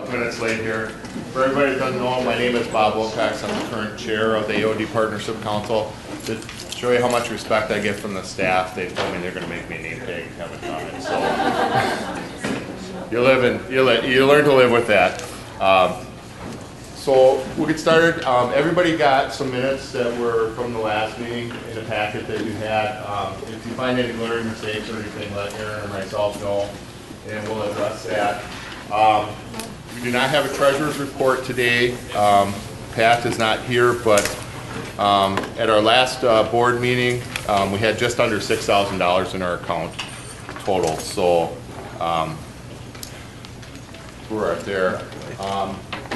couple minutes late here. For everybody that doesn't know, my name is Bob Wilcox. I'm the current chair of the AOD Partnership Council. To show you how much respect I get from the staff, they told me they're going to make me a name tag and have it on it. So you learn to live with that. So we'll get started. Everybody got some minutes that were from the last meeting in the packet that you had. If you find any glaring mistakes or anything, let Aaron or myself know, and we'll address that. We do not have a treasurer's report today. Pat is not here, but at our last board meeting, we had just under $6,000 in our account total. So we're right there.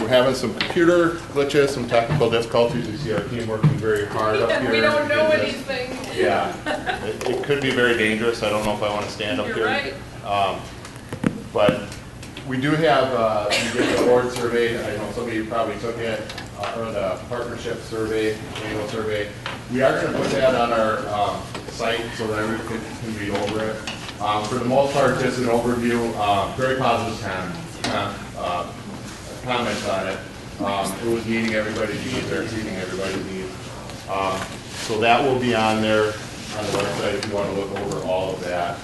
We're having some computer glitches, some technical difficulties. We see our team working very hard up here. We don't know anything. Yeah, it could be very dangerous. I don't know if I want to stand up here. You're right. But we do have we did the board survey. I know some of you probably took it, or the partnership survey, annual survey. We are going to put that on our site so that everyone can read over it. For the most part, just an overview. Very positive comments on it. It was meeting everybody's needs, or exceeding everybody's needs. So that will be on there on the website if you want to look over all of that.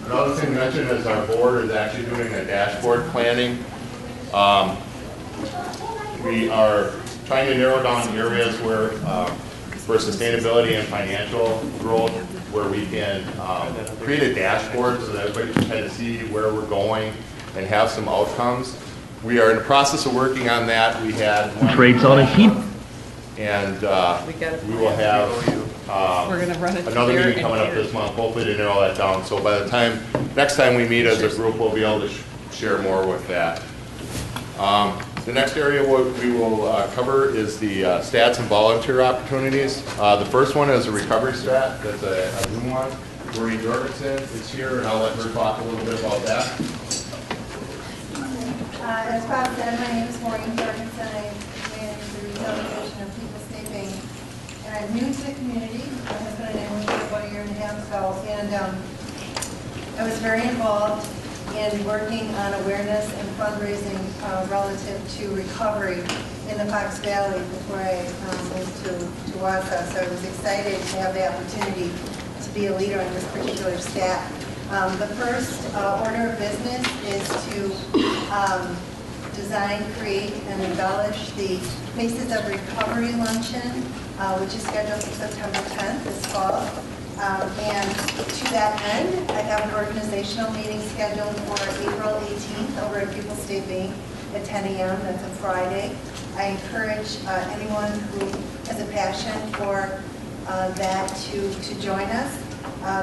Another thing to mention is our board is actually doing a dashboard planning. We are trying to narrow down areas where, for sustainability and financial growth, where we can create a dashboard so that everybody can kind of see where we're going and have some outcomes. We are in the process of working on that. We had trades on a sheet, and we will have another meeting coming up this month, hopefully to narrow that down. So by the time, next time we meet as a group, we'll be able to share more with that. The next area we will cover is the stats and volunteer opportunities. The first one is a recovery strat. That's a new one. Maureen Jorgensen is here, and I'll let her talk a little bit about that. As Bob said, my name is Maureen Jorgensen. I manage the retail division of People State Bank. And I'm new to the community. My husband and I moved here about a year and a half ago. And I was very involved in working on awareness and fundraising relative to recovery in the Fox Valley before I moved to Wausau. So I was excited to have the opportunity to be a leader in this particular stat. The first order of business is to design, create, and embellish the Faces of Recovery Luncheon, which is scheduled for September 10th this fall. And to that end, I have an organizational meeting scheduled for April 18th over at People State Bank at 10 a.m. That's a Friday. I encourage anyone who has a passion for that to join us.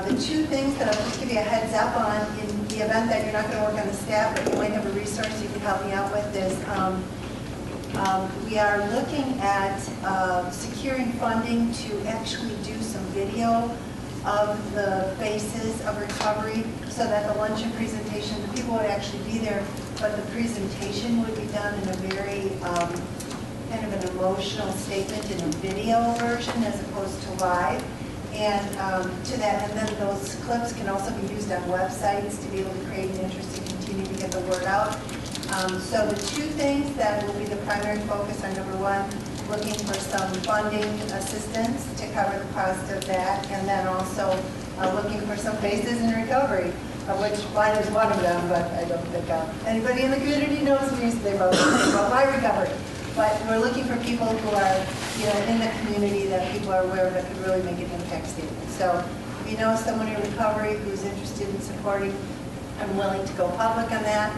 The two things that I'll just give you a heads up on in the event that you're not going to work on the staff, but you might have a resource you can help me out with is we are looking at securing funding to actually do some video of the Faces of Recovery so that the luncheon presentation, the people would actually be there, but the presentation would be done in a very kind of an emotional statement in a video version as opposed to live. And to that, and then those clips can also be used on websites to be able to create an interest and continue to get the word out. So the two things that will be the primary focus are, number one, looking for some funding assistance to cover the cost of that, and then also looking for some Faces in Recovery, of which mine is one of them, but I don't think anybody in the community knows me, so they both say about my recovery. But we're looking for people who are, in the community that people are aware of that could really make an impact statement. So if you know someone in recovery who's interested in supporting, I'm willing to go public on that.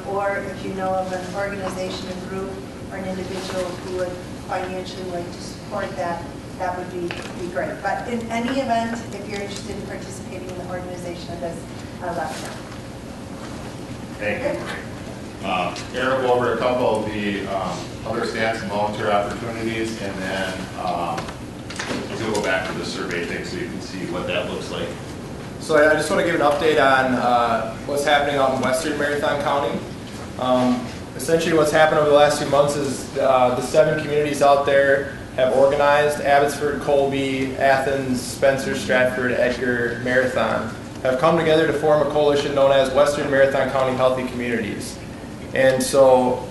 Or if you know of an organization, a group, or an individual who would financially like to support that, that would be great. But in any event, if you're interested in participating in the organization of this, let me know. Thank you. Aaron will go over a couple of the other stats and volunteer opportunities, and then we'll go back to the survey thing so you can see what that looks like. So I just want to give an update on what's happening out in Western Marathon County. Essentially what's happened over the last few months is the 7 communities out there have organized. Abbotsford, Colby, Athens, Spencer, Stratford, Edgar, Marathon have come together to form a coalition known as Western Marathon County Healthy Communities. And so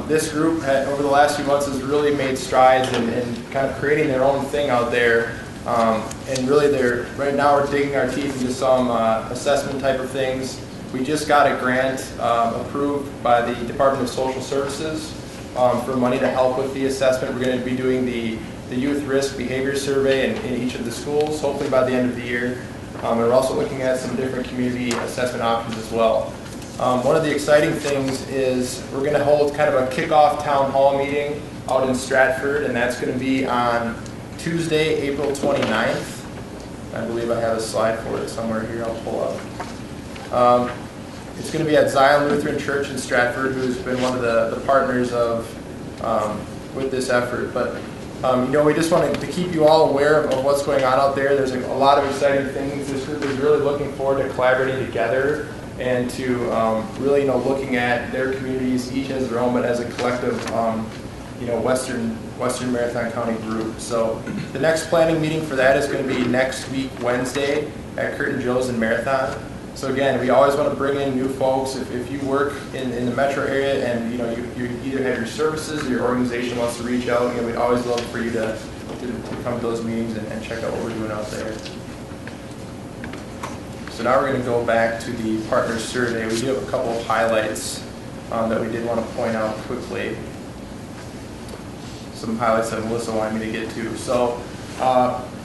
this group over the last few months has really made strides in kind of creating their own thing out there. And really right now we're digging our teeth into some assessment type of things. We just got a grant approved by the Department of Social Services for money to help with the assessment. We're going to be doing the youth risk behavior survey in each of the schools, hopefully by the end of the year. And we're also looking at some different community assessment options as well. One of the exciting things is we're going to hold kind of a kickoff town hall meeting out in Stratford, and that's going to be on Tuesday, April 29th. I believe I have a slide for it somewhere here. I'll pull up. It's going to be at Zion Lutheran Church in Stratford, who's been one of the partners with this effort. But we just wanted to keep you all aware of what's going on out there. There's a lot of exciting things. This group is really looking forward to collaborating together and to really, looking at their communities, each as their own, but as a collective, Western Marathon County group. So the next planning meeting for that is going to be next week, Wednesday, at Curtin Joe's in Marathon. So again, we always want to bring in new folks. If you work in the metro area and you either have your services or your organization wants to reach out, we'd always love for you to come to those meetings and check out what we're doing out there. So now we're going to go back to the partner survey. We do have a couple of highlights that we did want to point out quickly. Some highlights that Melissa wanted me to get to. So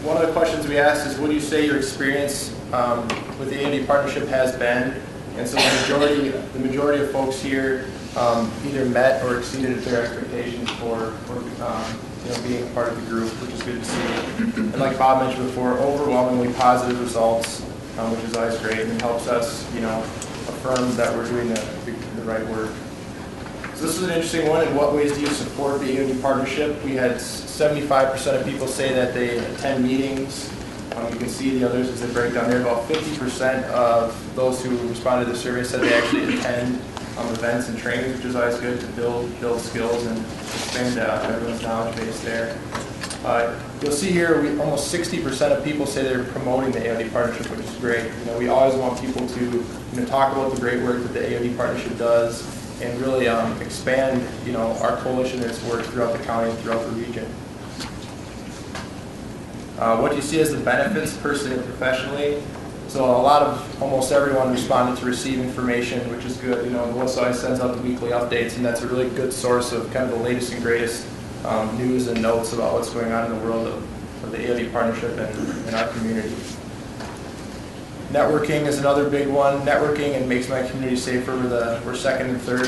one of the questions we asked is, what do you say your experience with the AOD partnership has been? And so the majority of folks here either met or exceeded their expectations for being a part of the group, which is good to see. And like Bob mentioned before, overwhelmingly positive results, which is always great, and it helps us, affirm that we're doing the right work. So this is an interesting one. In what ways do you support the AOD partnership? We had 75% of people say that they attend meetings. You can see the others as they break down there. About 50% of those who responded to the survey said they actually attend events and trainings, which is always good to build skills and expand everyone's knowledge base there. You'll see here, almost 60% of people say they're promoting the AOD partnership, which is great. We always want people to talk about the great work that the AOD partnership does and really expand, our coalition and its work throughout the county and throughout the region. What do you see as the benefits personally and professionally? So almost everyone responded to receive information, which is good. Melissa always sends out the weekly updates, and that's a really good source of kind of the latest and greatest news and notes about what's going on in the world of the AOD partnership and in our community. Networking is another big one. Networking and makes my community safer. We're second and third.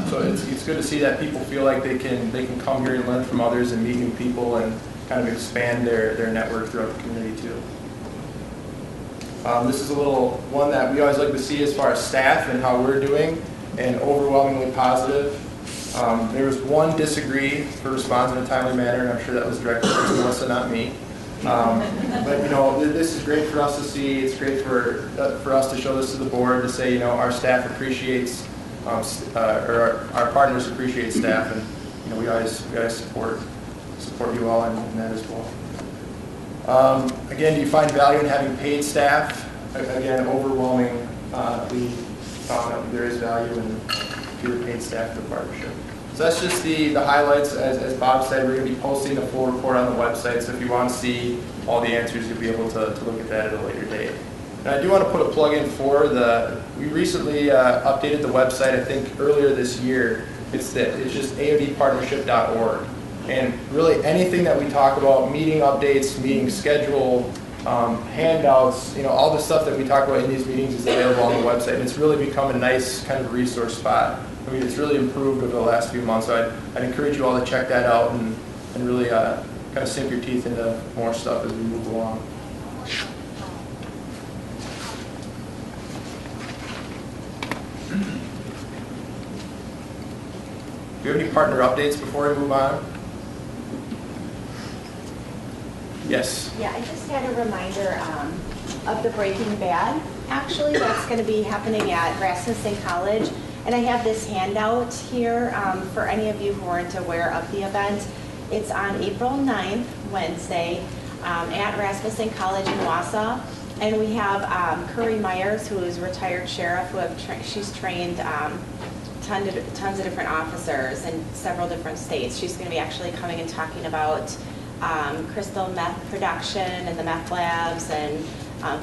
So it's good to see that people feel like they can come here and learn from others and meet new people and kind of expand their network throughout the community too. This is a little one that we always like to see as far as staff and how we're doing, and overwhelmingly positive. There was one disagree for response in a timely manner, and I'm sure that was directed to Melissa, not me. But this is great for us to see. It's great for us to show this to the board to say, our staff appreciates, or our partners appreciate staff, and we always support you all in that as well. Again, do you find value in having paid staff? Again, overwhelmingly found that there is value in fewer paid staff in the partnership. So that's just the highlights. As Bob said, we're going to be posting the full report on the website, so if you want to see all the answers, you'll be able to look at that at a later date. And I do want to put a plug in for we recently updated the website, I think earlier this year. It's just AODpartnership.org. And really anything that we talk about, meeting updates, meeting schedule, handouts, all the stuff that we talk about in these meetings is available on the website. And it's really become a nice kind of resource spot. I mean, it's really improved over the last few months. So I'd encourage you all to check that out and really kind of sink your teeth into more stuff as we move along. Do you have any partner updates before we move on? Yes. Yeah, I just had a reminder of the Breaking Bad. Actually, that's going to be happening at Rasmussen College. And I have this handout here for any of you who aren't aware of the event. It's on April 9th, Wednesday, at Rasmussen College in Wausau. And we have Curry Myers, who is a retired sheriff, she's trained tons of different officers in several different states. She's going to be actually coming and talking about crystal meth production and the meth labs and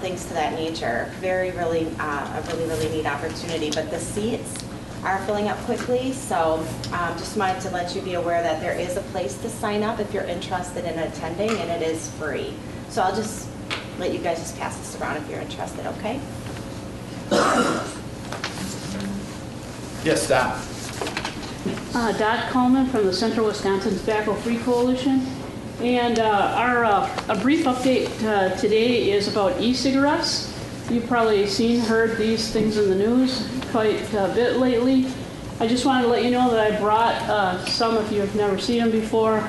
things to that nature. A really neat opportunity. But the seats are filling up quickly, so just wanted to let you be aware that there is a place to sign up if you're interested in attending, and it is free. So I'll just let you guys just pass this around if you're interested, okay? Yes, Dot. Dot Coleman from the Central Wisconsin Tobacco Free Coalition. And a brief update today is about e-cigarettes. You've probably heard these things in the news quite a bit lately. I just wanted to let you know that I brought some, if you've never seen them before,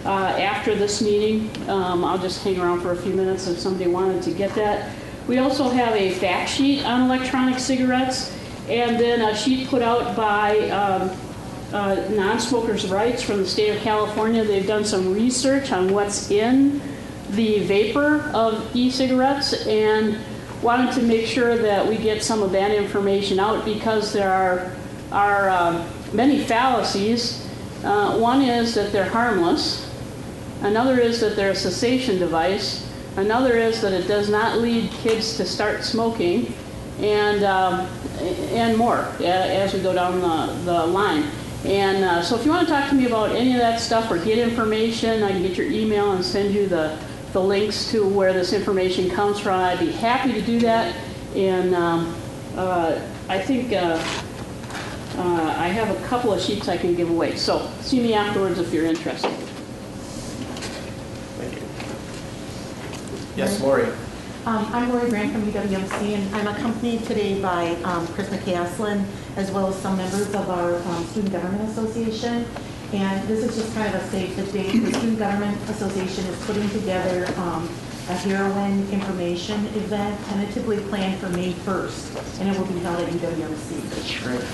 after this meeting. I'll just hang around for a few minutes if somebody wanted to get that. We also have a fact sheet on electronic cigarettes, and then a sheet put out by Non-Smokers' Rights from the state of California. They've done some research on what's in the vapor of e-cigarettes and wanted to make sure that we get some of that information out because there are many fallacies. One is that they're harmless. Another is that they're a cessation device. Another is that it does not lead kids to start smoking, and more as we go down the line. And so if you want to talk to me about any of that stuff or get information, I can get your email and send you the links to where this information comes from. I'd be happy to do that. And I think I have a couple of sheets I can give away. So see me afterwards if you're interested. Thank you. Yes, Lori. I'm Lori Grant from UWMC, and I'm accompanied today by Chris McCaslin, as well as some members of our Student Government Association. And this is just kind of a save the date. The Student Government Association is putting together a heroin information event, tentatively planned for May 1st, and it will be held at UWMC. Great.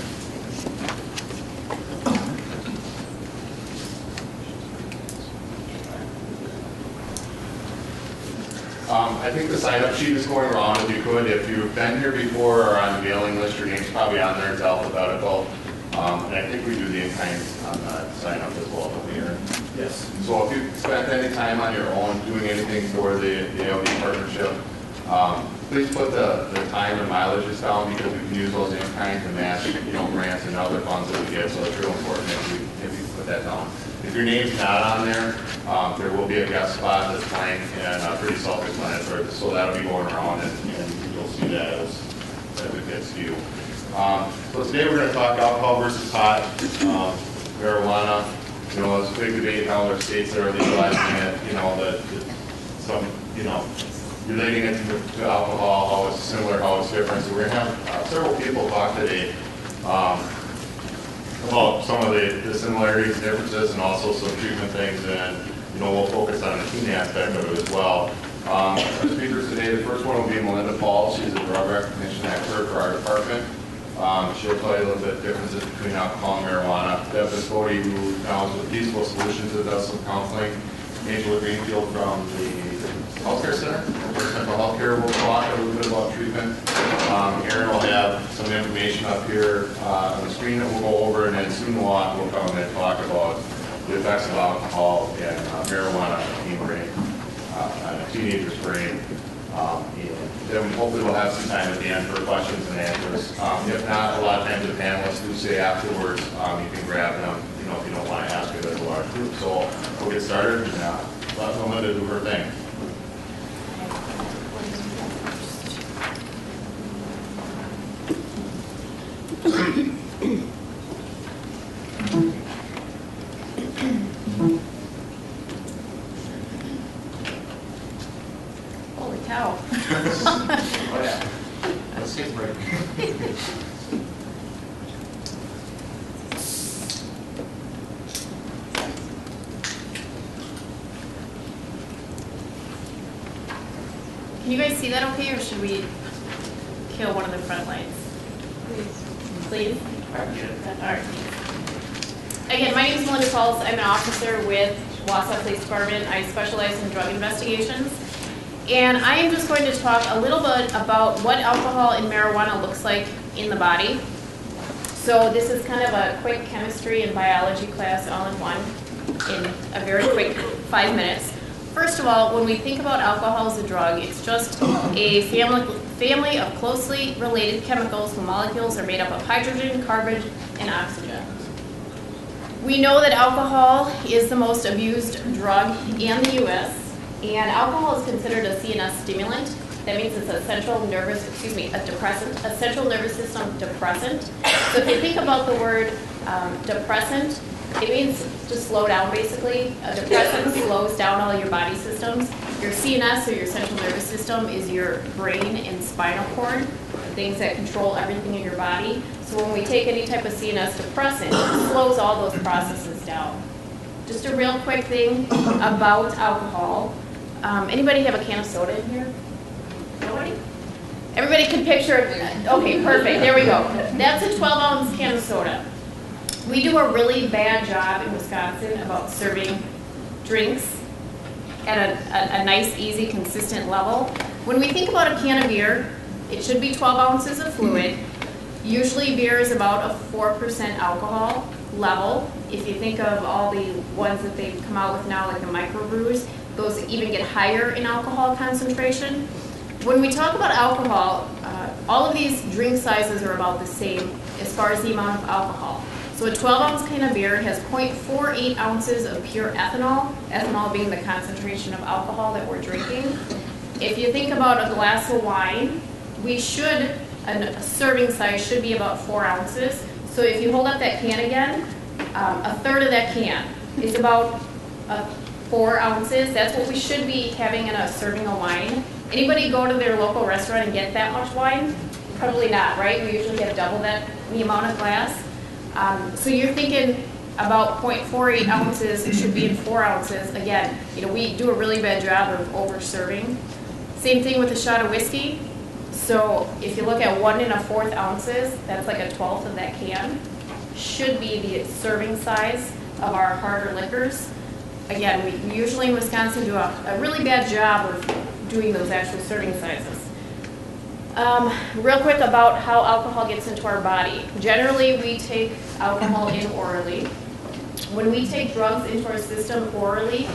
I think the sign-up sheet is going around if you could. If you've been here before or on the mailing list, your name's probably on there. It's alphabetical. And I think we do the in-kind on the sign-up as well over here. Yes. So if you've spent any time on your own doing anything for the AOD Partnership, please put the time and mileages down because we can use those in-kind to match grants and other funds that we get. So it's real important if you put that down. If your name's not on there, there will be a guest spot that's blank and pretty self-explanatory. So that'll be going around and you'll see that as it gets to you. So today we're going to talk alcohol versus pot, marijuana. It's a big debate how other states that are legalizing it. Relating it to alcohol, how it's similar, how it's different. So we're going to have several people talk today about some of the similarities and differences and also some treatment things, and we'll focus on the teen aspect of it as well. Our speakers today, the first one will be Melinda Paul. She's a drug recognition expert for our department. She'll tell you a little bit differences between alcohol and marijuana. Deb Biscotti, who now is with Peaceful Solutions, that does some counseling. Angela Greenfield from the Healthcare Center for Central Healthcare will talk a little bit about treatment. Aaron will have some information up here on the screen that we'll go over, and then soon we'll come and talk about the effects of alcohol and marijuana on a teenager's brain. And then hopefully we'll have some time at the end for questions and answers. If not, a lot of times the panelists do say afterwards you can grab them, if you don't want to ask it as a large group. So we'll get started and let Melinda do her thing. Holy cow. Oh yeah. Let's get break. Can you guys see that okay, or should we kill one of the front lights? Please. All right. Again, my name is Melinda Pauls. I'm an officer with Wausau Police Department. I specialize in drug investigations. And I am just going to talk a little bit about what alcohol and marijuana looks like in the body. So this is kind of a quick chemistry and biology class all in one in a very quick 5 minutes. First of all, when we think about alcohol as a drug, it's just a family of closely related chemicals whose molecules are made up of hydrogen, carbon, and oxygen. We know that alcohol is the most abused drug in the U.S., and alcohol is considered a CNS stimulant. That means it's a central nervous system depressant. So if you think about the word depressant, it means to slow down, basically. A depressant slows down all your body systems. Your CNS, or your central nervous system, is your brain and spinal cord, the things that control everything in your body. So when we take any type of CNS depressant, it slows all those processes down. Just a real quick thing about alcohol. Anybody have a can of soda in here? Nobody? Everybody can picture, okay, perfect, there we go. That's a 12-ounce can of soda. We do a really bad job in Wisconsin about serving drinks at a nice, easy, consistent level. When we think about a can of beer, it should be 12 ounces of fluid. Usually beer is about a 4% alcohol level. If you think of all the ones that they've come out with now, like the microbrews, those even get higher in alcohol concentration. When we talk about alcohol, all of these drink sizes are about the same as far as the amount of alcohol. So a 12-ounce can of beer has 0.48 ounces of pure ethanol, ethanol being the concentration of alcohol that we're drinking. If you think about a glass of wine, a serving size should be about 4 ounces. So if you hold up that can again, a third of that can is about 4 ounces. That's what we should be having in a serving of wine. Anybody go to their local restaurant and get that much wine? Probably not, right? We usually have double the amount of glass. So you're thinking about 0.48 ounces, it should be in 4 ounces. Again, we do a really bad job of over-serving. Same thing with a shot of whiskey. So if you look at 1 1/4 ounces, that's like a 1/12 of that can, should be the serving size of our harder liquors. Again, we usually in Wisconsin do a really bad job of doing those actual serving sizes. Real quick about how alcohol gets into our body. Generally, we take alcohol in orally. When we take drugs into our system orally,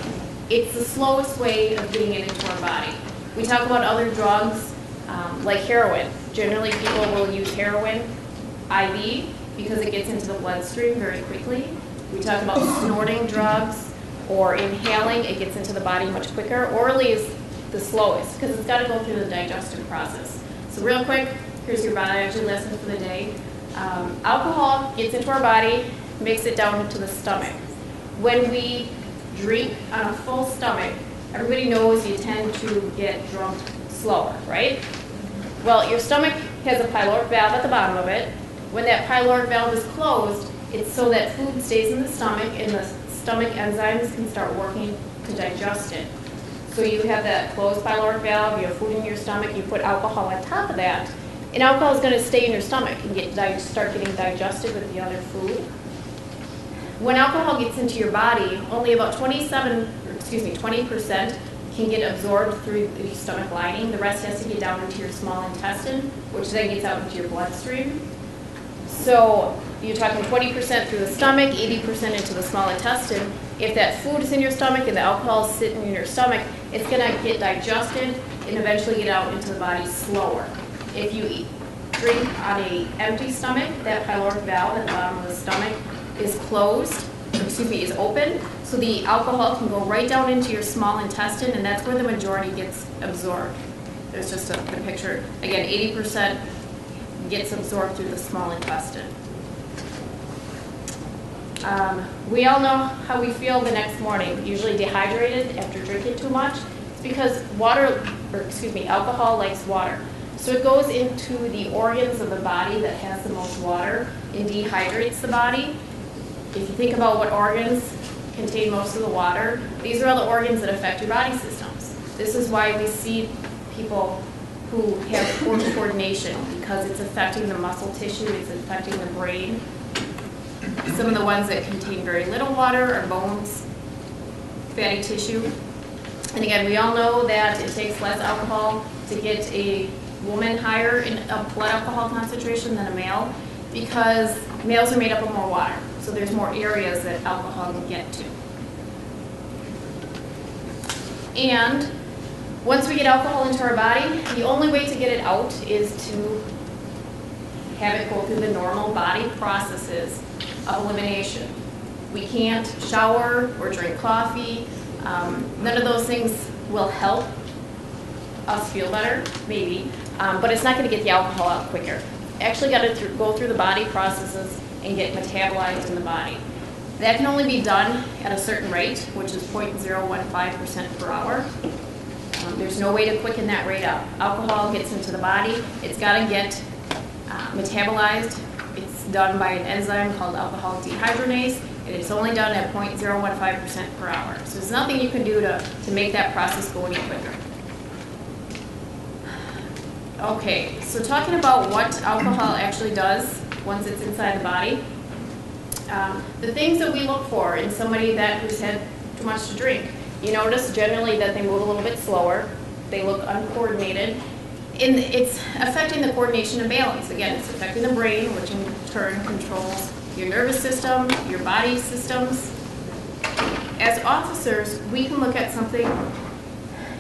it's the slowest way of getting it into our body. We talk about other drugs like heroin. Generally, people will use heroin IV because it gets into the bloodstream very quickly. We talk about snorting drugs or inhaling. It gets into the body much quicker. Orally is the slowest because it's got to go through the digestive process. So real quick, here's your biology lesson for the day. Alcohol gets into our body, makes it down into the stomach. When we drink on a full stomach, everybody knows you tend to get drunk slower, right? Well, your stomach has a pyloric valve at the bottom of it. When that pyloric valve is closed, it's so that food stays in the stomach and the stomach enzymes can start working to digest it. So you have that closed pyloric valve, you have food in your stomach, you put alcohol on top of that, and alcohol is going to stay in your stomach and start getting digested with the other food. When alcohol gets into your body, only about 20% can get absorbed through the stomach lining. The rest has to get down into your small intestine, which then gets out into your bloodstream. So you're talking 20% through the stomach, 80% into the small intestine. If that food is in your stomach and the alcohol is sitting in your stomach, it's going to get digested and eventually get out into the body slower. If you drink on an empty stomach, that pyloric valve at the bottom of the stomach is is open, so the alcohol can go right down into your small intestine, and that's where the majority gets absorbed. There's just the picture. Again, 80% gets absorbed through the small intestine. We all know how we feel the next morning, usually dehydrated after drinking too much. It's because alcohol likes water. So it goes into the organs of the body that has the most water and dehydrates the body. If you think about what organs contain most of the water, these are all the organs that affect your body systems. This is why we see people who have poor coordination, because it's affecting the muscle tissue, it's affecting the brain. Some of the ones that contain very little water are bones, fatty tissue. And again, we all know that it takes less alcohol to get a woman higher in a blood alcohol concentration than a male. because males are made up of more water, so there's more areas that alcohol can get to. And once we get alcohol into our body, the only way to get it out is to have it go through the normal body processes of elimination. We can't shower or drink coffee. None of those things will help us feel better, maybe, but it's not going to get the alcohol out quicker. Actually got to go through the body processes and get metabolized in the body. That can only be done at a certain rate, which is 0.015% per hour. There's no way to quicken that rate up. Alcohol gets into the body, it's got to get metabolized. It's done by an enzyme called alcohol dehydrogenase, and it's only done at 0.015% per hour. So there's nothing you can do to make that process go any quicker. Okay, so talking about what alcohol actually does once it's inside the body, the things that we look for in somebody who's had too much to drink, you notice generally that they move a little bit slower, they look uncoordinated, and it's affecting the coordination and balance. Again, it's affecting the brain, which in turn controls your nervous system, your body systems. As officers, we can look at something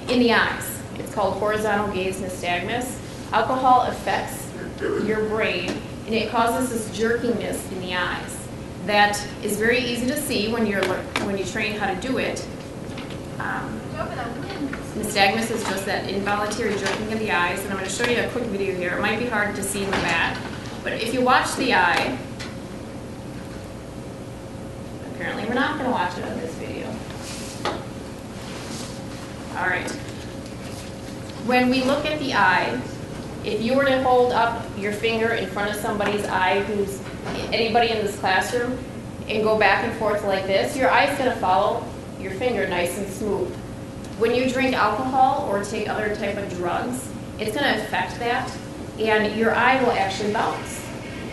in the eyes. It's called horizontal gaze nystagmus. Alcohol affects your brain, and it causes this jerkiness in the eyes that is very easy to see when you train how to do it. Nystagmus is just that involuntary jerking of the eyes, and I'm going to show you a quick video here. It might be hard to see in the back, but if you watch the eye, apparently we're not going to watch it on this video. All right. When we look at the eye, if you were to hold up your finger in front of somebody's eye, who's anybody in this classroom, and go back and forth like this, your eye's going to follow your finger nice and smooth. When you drink alcohol or take other type of drugs, it's going to affect that, and your eye will actually bounce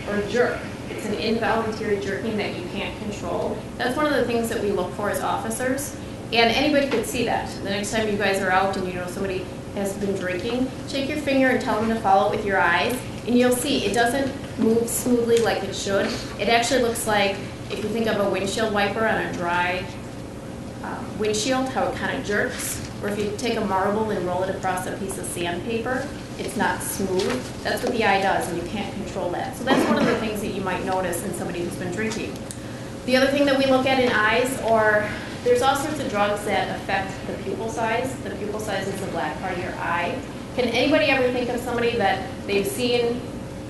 or jerk. It's an involuntary jerking that you can't control. That's one of the things that we look for as officers, and anybody could see that. The next time you guys are out and you know somebody has been drinking, shake your finger and tell them to follow it with your eyes, and you'll see it doesn't move smoothly like it should. It actually looks like, if you think of a windshield wiper on a dry windshield, how it kind of jerks, or if you take a marble and roll it across a piece of sandpaper, it's not smooth. That's what the eye does, and you can't control that. So that's one of the things that you might notice in somebody who's been drinking. The other thing that we look at in eyes are, there's all sorts of drugs that affect the pupil size. The pupil size is the black part of your eye. Can anybody ever think of somebody that they've seen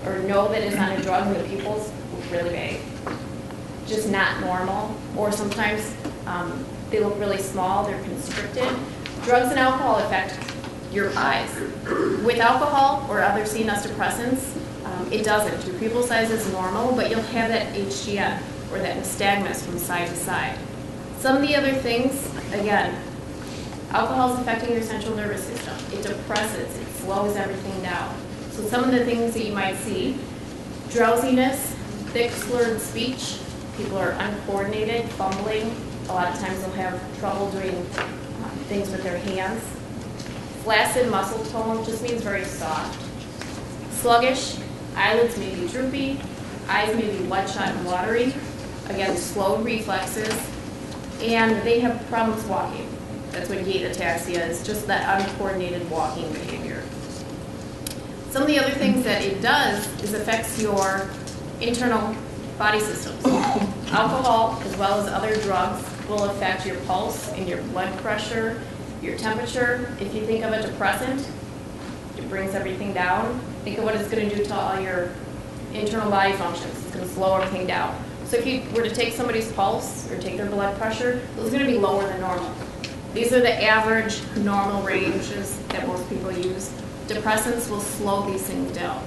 or know that is on a drug and the pupils look really big? Just not normal, or sometimes they look really small, they're constricted. Drugs and alcohol affect your eyes. With alcohol or other CNS depressants, it doesn't. Your pupil size is normal, but you'll have that HGN or that nystagmus from side to side. Some of the other things, again, alcohol is affecting your central nervous system. It depresses, it slows everything down. So some of the things that you might see, drowsiness, thick slurred speech, people are uncoordinated, fumbling. A lot of times they'll have trouble doing things with their hands. Flaccid muscle tone just means very soft. Sluggish, eyelids may be droopy, eyes may be bloodshot and watery. Again, slowed reflexes, and they have problems walking. That's what gait ataxia is, just that uncoordinated walking behavior. Some of the other things that it does is affects your internal body systems. Alcohol, as well as other drugs, will affect your pulse and your blood pressure, your temperature. If you think of a depressant, it brings everything down. Think of what it's going to do to all your internal body functions. It's going to slow everything down. So if you were to take somebody's pulse or take their blood pressure, it's going to be lower than normal. These are the average normal ranges that most people use. Depressants will slow these things down.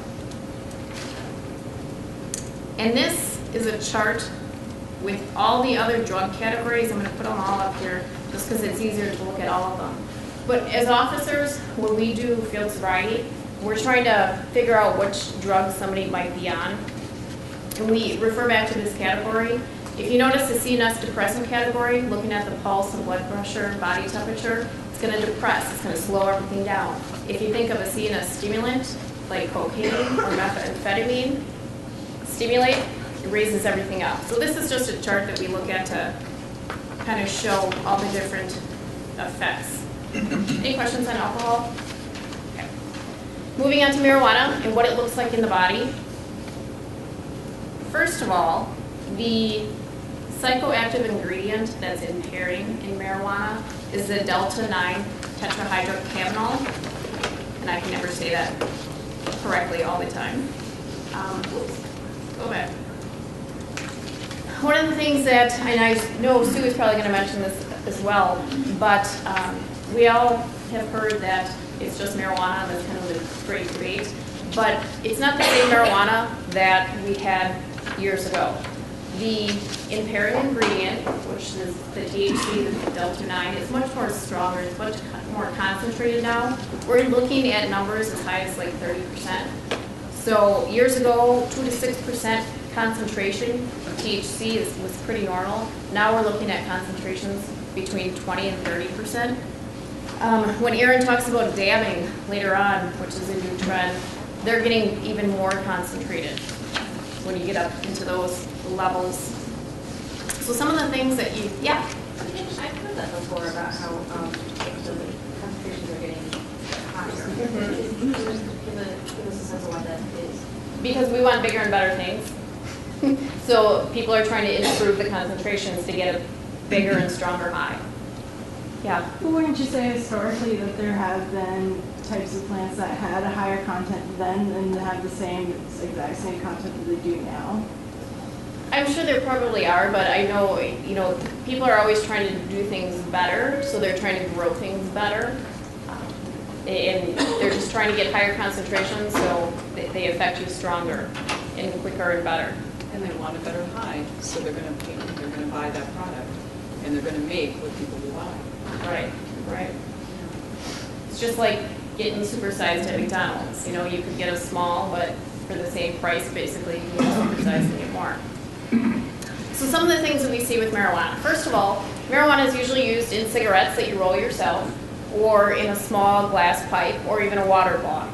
And this is a chart with all the other drug categories. I'm going to put them all up here just because it's easier to look at all of them. But as officers, when we do field sobriety, we're trying to figure out which drugs somebody might be on. And we refer back to this category. If you notice the CNS depressant category, looking at the pulse and blood pressure, body temperature, it's going to depress, it's going to slow everything down. If you think of a CNS stimulant, like cocaine or methamphetamine, stimulate, it raises everything up. So this is just a chart that we look at to kind of show all the different effects. Any questions on alcohol? Okay. Moving on to marijuana and what it looks like in the body. First of all, the psychoactive ingredient that's impairing in marijuana is the delta-9 tetrahydrocannabinol, and I can never say that correctly all the time. Oops, go back. One of the things that, and I know Sue is probably going to mention this as well, but we all have heard that it's just marijuana. That's kind of the great debate, but it's not the same marijuana that we had years ago. The impairing ingredient, which is the THC, the delta-9, is much more stronger. It's much more concentrated now. We're looking at numbers as high as like 30%. So years ago, 2 to 6% concentration of THC was pretty normal. Now we're looking at concentrations between 20 and 30%. When Aaron talks about dabbing later on, which is a new trend, they're getting even more concentrated when you get up into those levels. So some of the things that you, yeah? I've heard that before about how the concentrations are getting higher. Mm-hmm. Give us a sense of why that is. Because we want bigger and better things. So people are trying to improve the concentrations to get a bigger and stronger high. Yeah. Well, wouldn't you say historically that there have been types of plants that had a higher content then and have the exact same content that they do now? I'm sure there probably are, but I know, people are always trying to do things better, so they're trying to grow things better. And they're just trying to get higher concentrations, so they affect you stronger and quicker and better. And they want a better high, so they're going to buy that product, and they're going to make what people will buy. Right, right. It's just like getting supersized at McDonald's. You could get a small, but for the same price, basically, you can get supersized and get more. So some of the things that we see with marijuana. First of all, marijuana is usually used in cigarettes that you roll yourself, or in a small glass pipe, or even a water bong.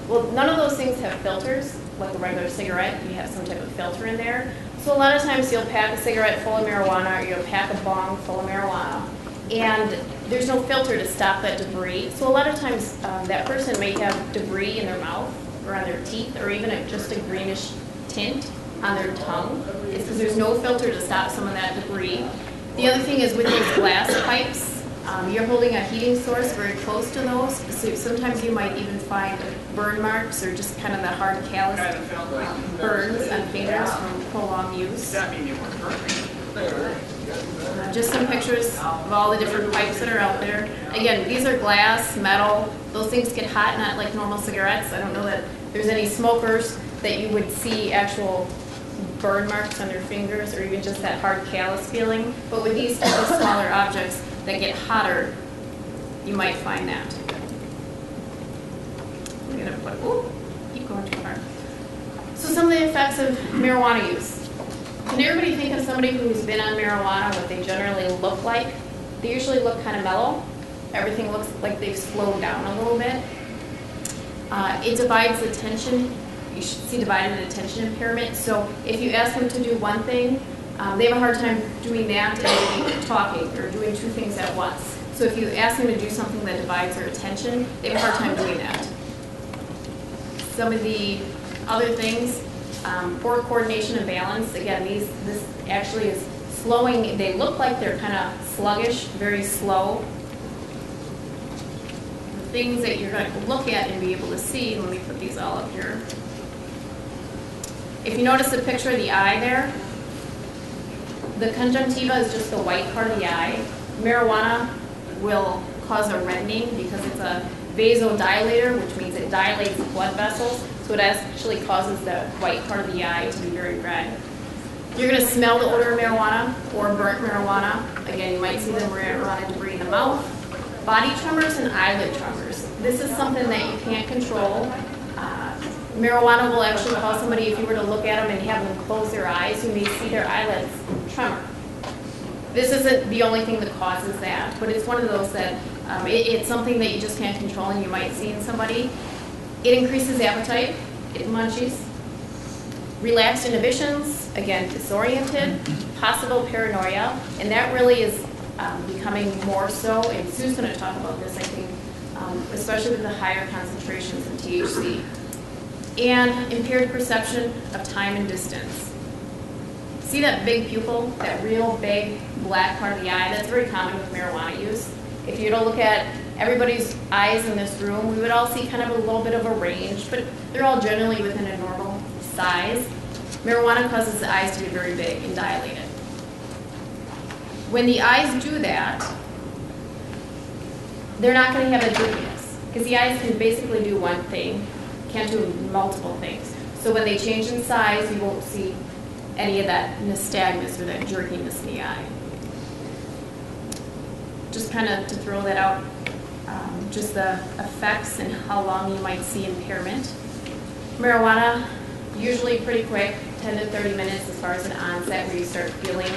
Well, none of those things have filters. Like a regular cigarette, you have some type of filter in there. So a lot of times you'll pack a cigarette full of marijuana, or you'll pack a bong full of marijuana, and there's no filter to stop that debris. So a lot of times that person may have debris in their mouth, or on their teeth, or even just a greenish tint on their tongue. It's because there's no filter to stop some of that debris. The other thing is with these glass pipes, you're holding a heating source very close to those, so sometimes you might even find burn marks or just kind of the hard callus burns on fingers from prolonged use. Just some pictures of all the different pipes that are out there. Again, these are glass, metal. Those things get hot, not like normal cigarettes. I don't know that there's any smokers that you would see actual burn marks on their fingers or even just that hard callus feeling. But with these type of smaller objects that get hotter, you might find that. I'm gonna put, ooh, keep going too far. So some of the effects of marijuana use. Can everybody think of somebody who's been on marijuana, what they generally look like? They usually look kind of mellow. Everything looks like they've slowed down a little bit. It divides attention. You should see divided attention impairment. So if you ask them to do one thing, they have a hard time doing that and talking or doing two things at once. So if you ask them to do something that divides their attention, they have a hard time doing that. Some of the other things, poor coordination and balance. Again, this actually is slowing. They look like they're kind of sluggish, very slow. The things that you're going to look at and be able to see, let me put these all up here. If you notice the picture of the eye there, the conjunctiva is just the white part of the eye. Marijuana will cause a reddening because it's a vasodilator, which means it dilates blood vessels. So it actually causes the white part of the eye to be very red. You're going to smell the odor of marijuana or burnt marijuana. Again, you might see the marijuana debris in the mouth. Body tremors and eyelid tremors. This is something that you can't control. Marijuana will actually cause somebody, if you were to look at them and have them close their eyes, you may see their eyelids tremor. This isn't the only thing that causes that, but it's one of those that it's something that you just can't control and you might see in somebody. It increases appetite, it munchies. Relaxed inhibitions, again, disoriented, possible paranoia, and that really is becoming more so, and Sue's going to talk about this, I think, especially with the higher concentrations of THC. And impaired perception of time and distance. See that big pupil, that real big black part of the eye? That's very common with marijuana use. If you were to look at everybody's eyes in this room, we would all see kind of a little bit of a range, but they're all generally within a normal size. Marijuana causes the eyes to be very big and dilated. When the eyes do that, they're not going to have a jerkiness, because the eyes can basically do one thing, can't do multiple things. So when they change in size, you won't see any of that nystagmus or that jerkiness in the eye. Just kind of to throw that out, just the effects and how long you might see impairment. Marijuana, usually pretty quick, 10 to 30 minutes as far as an onset where you start feeling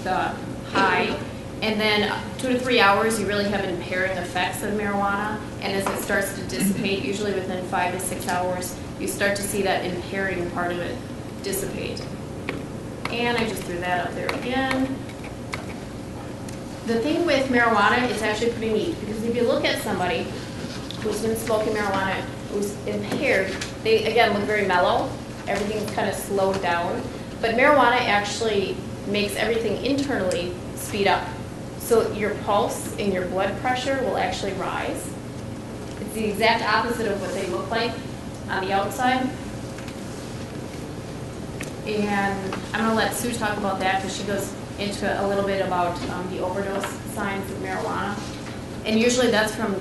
the high. And then 2 to 3 hours, you really have impairing effects of marijuana. And as it starts to dissipate, usually within 5 to 6 hours, you start to see that impairing part of it dissipate. And I just threw that up there again. The thing with marijuana, it's actually pretty neat, because if you look at somebody who's been smoking marijuana, who's impaired, they, again, look very mellow. Everything's kind of slowed down. But marijuana actually makes everything internally speed up. So your pulse and your blood pressure will actually rise. It's the exact opposite of what they look like on the outside. And I'm going to let Sue talk about that, because she goes into a little bit about the overdose signs of marijuana. And usually that's from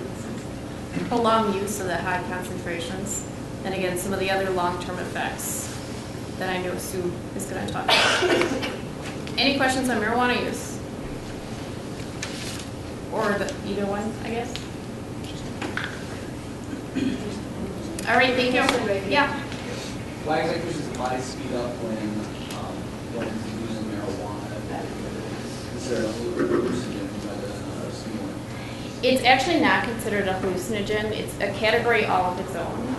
prolonged use of the high concentrations. And again, some of the other long-term effects that I know Sue is going to talk about. Any questions on marijuana use? Or either one, I guess? All right, thank you. Yeah. Why exactly does the body speed up when using marijuana? Is there a hallucinogen rather than a stimulant? It's actually not considered a hallucinogen. It's a category all of its own.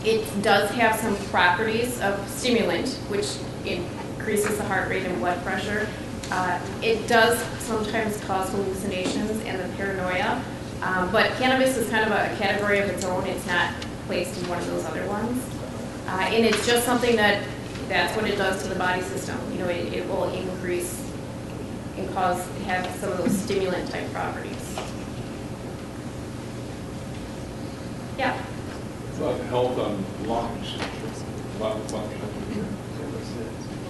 It does have some properties of stimulant, which increases the heart rate and blood pressure. It does sometimes cause hallucinations and the paranoia, but cannabis is kind of a category of its own. It's not placed in one of those other ones. And it's just something that's what it does to the body system. You know, it will increase and have some of those stimulant type properties. Yeah. About health on lungs, lung function.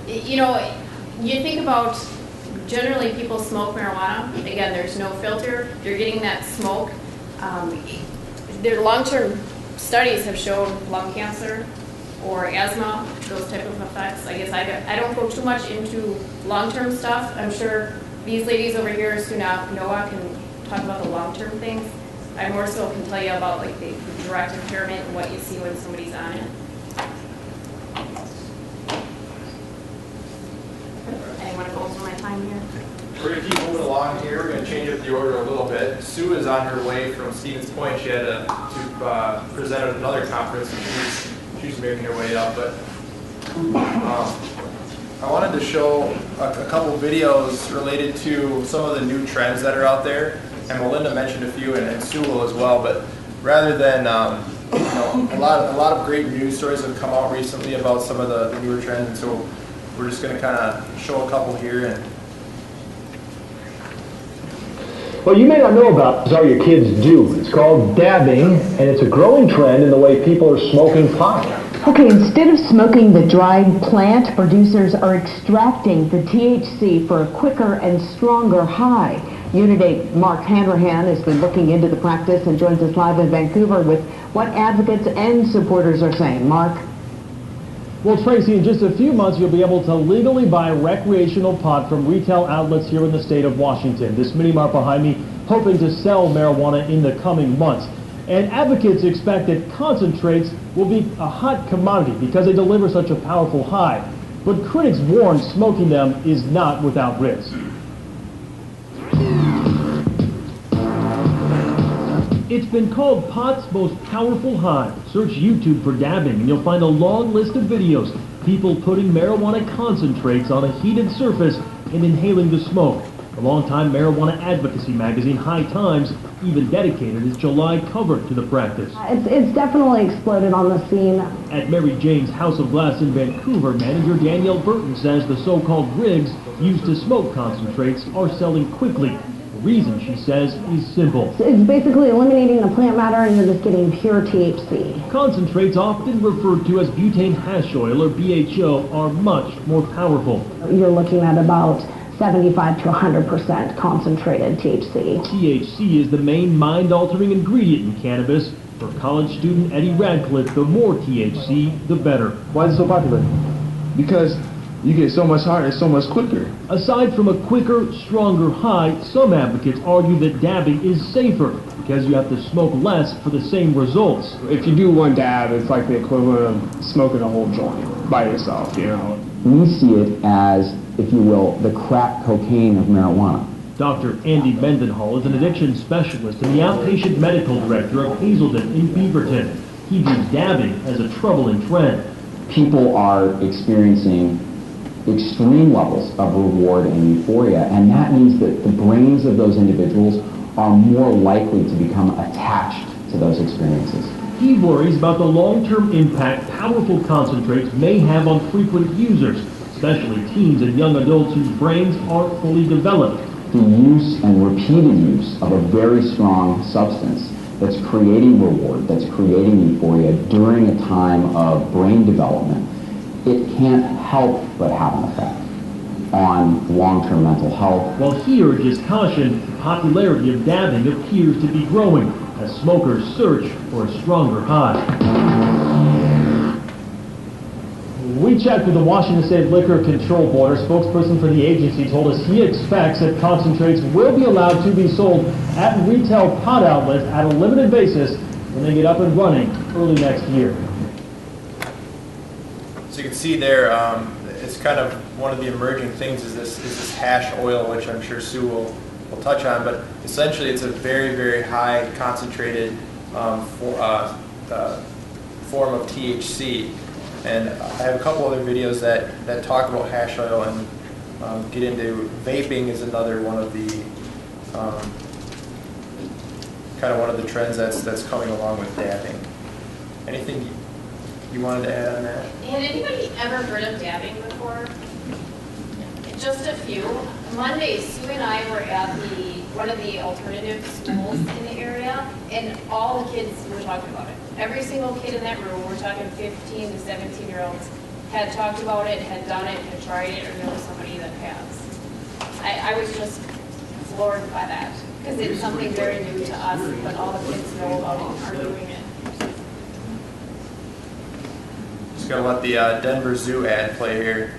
You know, you think about generally people smoke marijuana. Again, there's no filter. You're getting that smoke. Their long-term studies have shown lung cancer or asthma, those type of effects. I guess I don't go too much into long-term stuff. I'm sure these ladies over here, Sue and Noah, can talk about the long-term things. I more so can tell you about like the direct impairment and what you see when somebody's on it. Anyone want to go over my time here? We're going to keep moving along here. We're going to change up the order a little bit. Sue is on her way from Stevens Point. She had to present at another conference, and she's making her way up. But I wanted to show a couple videos related to some of the new trends that are out there. And Melinda mentioned a few, and Sue will as well. But rather than you know, a lot of great news stories have come out recently about some of the newer trends, and so we're just going to kind of show a couple here. And what you may not know about is how your kids do. It's called dabbing, and it's a growing trend in the way people are smoking pot. Okay, instead of smoking the dried plant, producers are extracting the THC for a quicker and stronger high. Unit 8 Mark Hanrahan has been looking into the practice and joins us live in Vancouver with what advocates and supporters are saying. Mark? Well, Tracy, in just a few months, you'll be able to legally buy recreational pot from retail outlets here in the state of Washington. This mini mart behind me hoping to sell marijuana in the coming months. And advocates expect that concentrates will be a hot commodity because they deliver such a powerful high. But critics warn smoking them is not without risk. It's been called pot's most powerful high. Search YouTube for dabbing and you'll find a long list of videos. People putting marijuana concentrates on a heated surface and inhaling the smoke. The longtime marijuana advocacy magazine High Times even dedicated its July cover to the practice. It's definitely exploded on the scene. At Mary Jane's House of Glass in Vancouver, manager Danielle Burton says the so-called rigs used to smoke concentrates are selling quickly. The reason, she says, is simple. It's basically eliminating the plant matter and you're just getting pure THC. Concentrates, often referred to as butane hash oil or BHO, are much more powerful. You're looking at about 75 to 100% concentrated THC. THC is the main mind-altering ingredient in cannabis. For college student Eddie Radcliffe, the more THC, the better. Why is it so popular? Because you get so much harder, so much quicker. Aside from a quicker, stronger high, some advocates argue that dabbing is safer because you have to smoke less for the same results. If you do one dab, it's like the equivalent of smoking a whole joint by yourself, you know. We see it as, if you will, the crack cocaine of marijuana. Dr. Andy Mendenhall is an addiction specialist and the outpatient medical director of Hazelden in Beaverton. He views dabbing as a troubling trend. People are experiencing extreme levels of reward and euphoria, and that means that the brains of those individuals are more likely to become attached to those experiences. He worries about the long-term impact powerful concentrates may have on frequent users, especially teens and young adults whose brains aren't fully developed. The use and repeated use of a very strong substance that's creating reward, that's creating euphoria during a time of brain development, it can't help but have an effect on long-term mental health. While he urges caution, the popularity of dabbing appears to be growing as smokers search for a stronger high. We checked with the Washington State Liquor Control Board. A spokesperson for the agency told us he expects that concentrates will be allowed to be sold at retail pot outlets at a limited basis when they get up and running early next year. So you can see there, it's kind of one of the emerging things is this hash oil, which I'm sure Sue will touch on, but essentially it's a very, very high concentrated form of THC. And I have a couple other videos that talk about hash oil and get into vaping is another one of the kind of one of the trends that's coming along with dabbing. Anything you wanted to add on that? Had anybody ever heard of dabbing before? Just a few. Monday, Sue and I were at one of the alternative schools in the area, and all the kids were talking about it. Every single kid in that room, we're talking 15 to 17-year-olds, had talked about it, had done it, had tried it, or know somebody that has. I was just floored by that, because it's something very new to us, but all the kids know about it and are doing it. Just gonna let the Denver Zoo ad play here.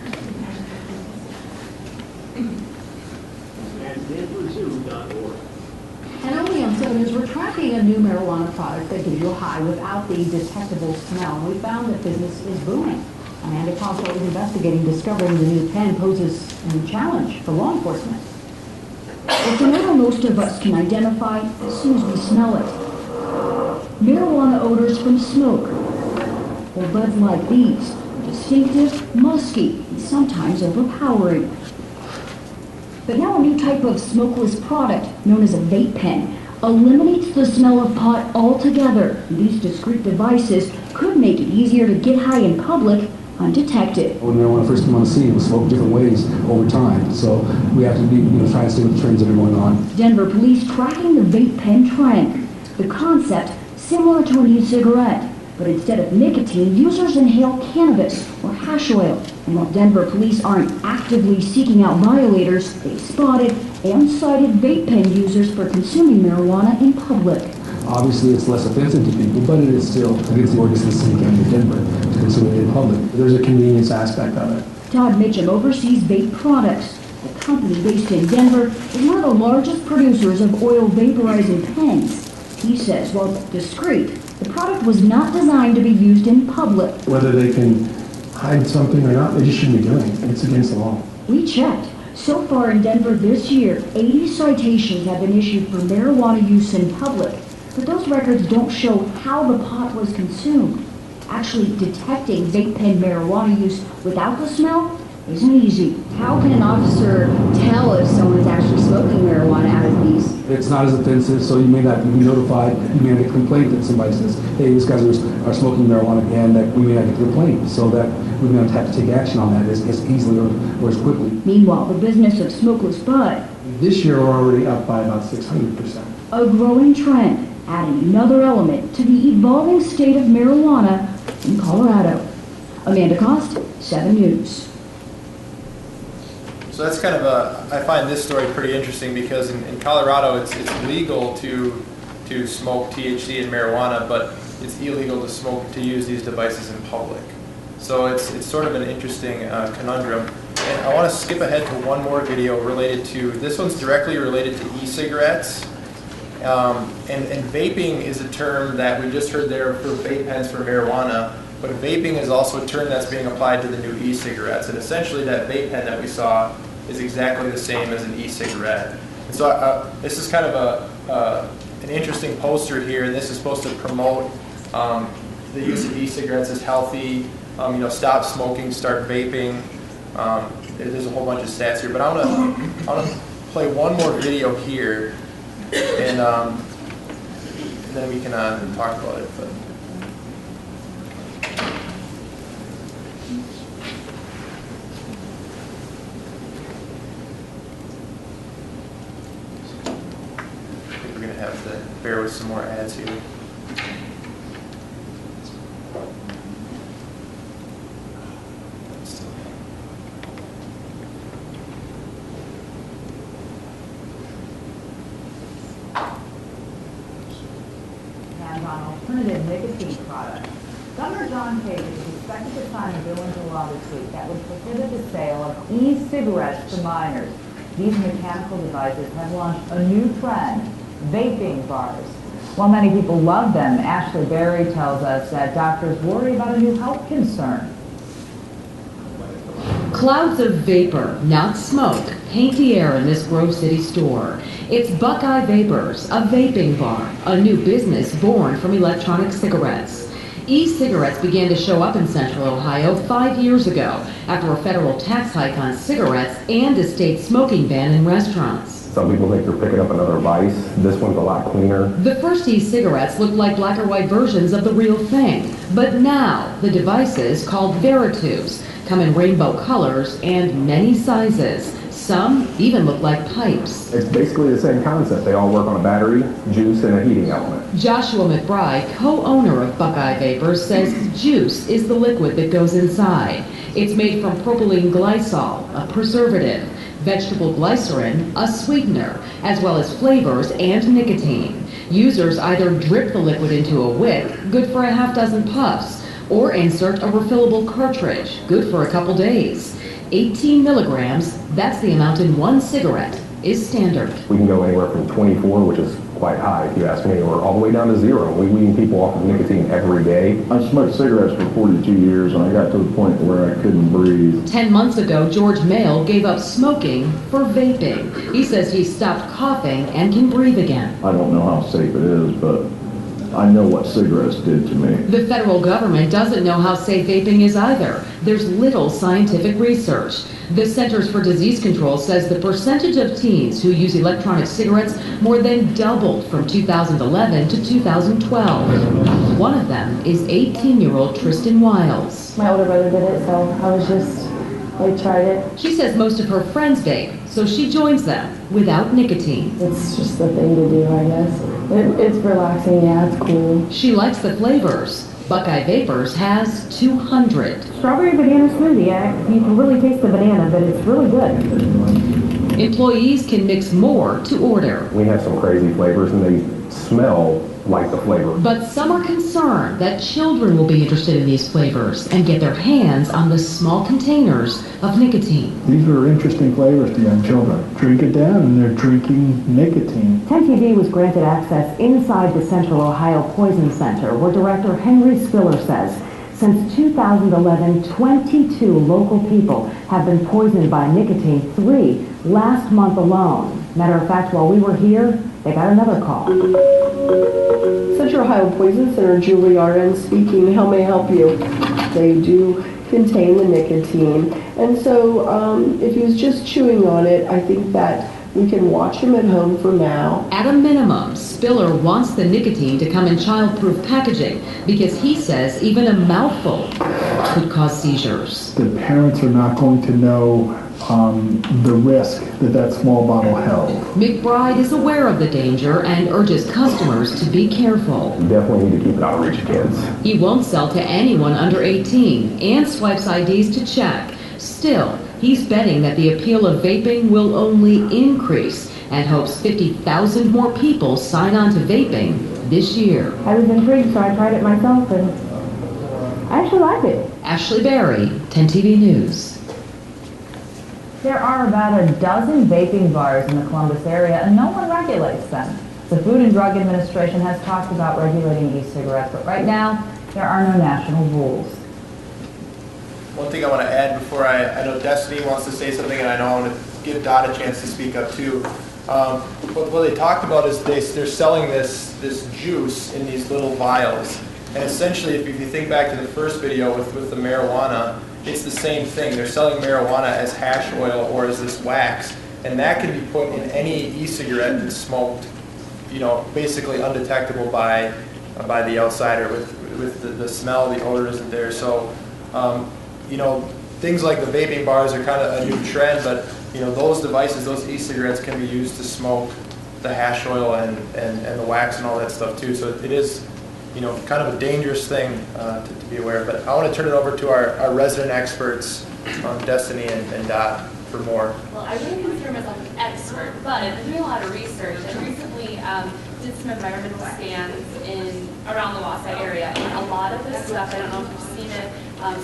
And only on 7 News, we're tracking a new marijuana product that gives you a high without the detectable smell. We found that business is booming. Amanda Costco is investigating, discovering the new pen poses a new challenge for law enforcement. It's an odor most of us can identify as soon as we smell it. Marijuana odors from smoke, or buds like these, distinctive, musky, and sometimes overpowering. But now a new type of smokeless product, known as a vape pen, eliminates the smell of pot altogether. These discreet devices could make it easier to get high in public undetected. When marijuana first came on the scene, it was smoked different ways over time. So we have to be, try to stay with the trends that are going on. Denver police tracking the vape pen trend. The concept similar to an e-cigarette, but instead of nicotine, users inhale cannabis or hash oil. And while Denver police aren't actively seeking out violators, they spotted and cited vape pen users for consuming marijuana in public. Obviously, it's less offensive to people, but it is still against the ordinance of the city county of Denver to consume it in public. There's a convenience aspect of it. Todd Mitchum oversees Vape Products. The company based in Denver is one of the largest producers of oil vaporizing pens. He says, while discreet, the product was not designed to be used in public. Whether they can hide something or not, they just shouldn't be doing it. It's against the law. We checked. So far in Denver this year, 80 citations have been issued for marijuana use in public. but those records don't show how the pot was consumed. Actually detecting vape pen marijuana use without the smell isn't easy. How can an officer tell if someone's actually smoking marijuana out of these? It's not as offensive, so you may not be notified, you may not get a complaint that somebody says, hey, these guys are smoking marijuana, and that we may not get the complaint, so that we may not have to take action on that as easily or as quickly. Meanwhile, the business of smokeless bud, This year, we're already up by about 600%. a growing trend, adding another element to the evolving state of marijuana in Colorado. Amanda Cost, 7 News. So that's kind of I find this story pretty interesting because in Colorado it's legal to smoke THC and marijuana, but it's illegal to use these devices in public. So it's sort of an interesting conundrum. And I want to skip ahead to one more video related to, this one's directly related to e-cigarettes. And vaping is a term that we just heard there for vape pens for marijuana, but vaping is also a term that's being applied to the new e-cigarettes. And essentially that vape pen that we saw is exactly the same as an e-cigarette. And so this is kind of an interesting poster here, and this is supposed to promote the use of e-cigarettes as healthy, stop smoking, start vaping. There's a whole bunch of stats here, but I want to play one more video here, and then we can talk about it. But. I think we're going to have to bear with some more ads here. On alternative nicotine products. Governor John Kasich is expected to sign a bill into law this week that would prohibit the sale of e-cigarettes to minors. These mechanical devices have launched a new trend, vaping bars. While many people love them, Ashley Berry tells us that doctors worry about a new health concern. Clouds of vapor, not smoke, paint the air in this Grove City store. It's Buckeye Vapors, a vaping bar, a new business born from electronic cigarettes. E-cigarettes began to show up in Central Ohio 5 years ago after a federal tax hike on cigarettes and a state smoking ban in restaurants. Some people think they're picking up another vice. This one's a lot cleaner. The first e-cigarettes looked like black or white versions of the real thing, but now the devices, called Veritubes, come in rainbow colors and many sizes. Some even look like pipes. It's basically the same concept. They all work on a battery, juice, and a heating element. Joshua McBride, co-owner of Buckeye Vapors, says juice is the liquid that goes inside. It's made from propylene glycol, a preservative, vegetable glycerin, a sweetener, as well as flavors and nicotine. Users either drip the liquid into a wick, good for a half dozen puffs, or insert a refillable cartridge, good for a couple days. 18 milligrams, that's the amount in one cigarette, is standard. We can go anywhere from 24, which is quite high if you ask me, or all the way down to 0. We wean people off of nicotine every day. I smoked cigarettes for 42 years and I got to the point where I couldn't breathe. 10 months ago, George Mail gave up smoking for vaping. He says he stopped coughing and can breathe again. I don't know how safe it is, but I know what cigarettes did to me. The federal government doesn't know how safe vaping is either. There's little scientific research. The Centers for Disease Control says the percentage of teens who use electronic cigarettes more than doubled from 2011 to 2012. One of them is 18-year-old Tristan Wiles. My older brother did it, so I tried it. She says most of her friends vape, so she joins them without nicotine. It's just the thing to do, I guess. It's relaxing, yeah, it's cool. She likes the flavors. Buckeye Vapors has 200. Strawberry banana smoothie, you can really taste the banana, but it's really good. Employees can mix more to order. We have some crazy flavors and they smell like the flavor. But some are concerned that children will be interested in these flavors and get their hands on the small containers of nicotine. These are interesting flavors to young children. Drink it down and they're drinking nicotine. 10TV was granted access inside the Central Ohio Poison Center, where Director Henry Spiller says since 2011, 22 local people have been poisoned by nicotine, 3 last month alone. Matter of fact, while we were here, They got another call. Central Ohio Poison Center, Julie RN speaking. How may I help you? They do contain the nicotine. And so if he was just chewing on it, I think that we can watch him at home for now. At a minimum, Spiller wants the nicotine to come in child-proof packaging because he says even a mouthful could cause seizures. The parents are not going to know the risk that small bottle held. McBride is aware of the danger and urges customers to be careful. You definitely need to keep it out of reach of kids. He won't sell to anyone under 18 and swipes IDs to check. Still, he's betting that the appeal of vaping will only increase and hopes 50,000 more people sign on to vaping this year. I was intrigued, so I tried it myself, and I actually like it. Ashley Berry, 10 TV News. There are about a dozen vaping bars in the Columbus area, and no one regulates them. The Food and Drug Administration has talked about regulating e-cigarettes, but right now, there are no national rules. One thing I want to add before I know Destiny wants to say something, and I know I want to give Dot a chance to speak up too. What they talked about is they're selling this juice in these little vials. And essentially, if you think back to the first video with the marijuana, it's the same thing. They're selling marijuana as hash oil or as this wax, and that can be put in any e-cigarette that's smoked, basically undetectable by the outsider with the smell, the odor isn't there. So, things like the vaping bars are kind of a new trend, but those devices, those e-cigarettes can be used to smoke the hash oil and the wax and all that stuff too. So it is kind of a dangerous thing to be aware of. But I want to turn it over to our resident experts, Destiny and Dot, for more. Well, I wouldn't consider myself an expert, but I've been doing a lot of research and recently did some environmental scans around the Wausau area. And a lot of this stuff, I don't know if you've seen it,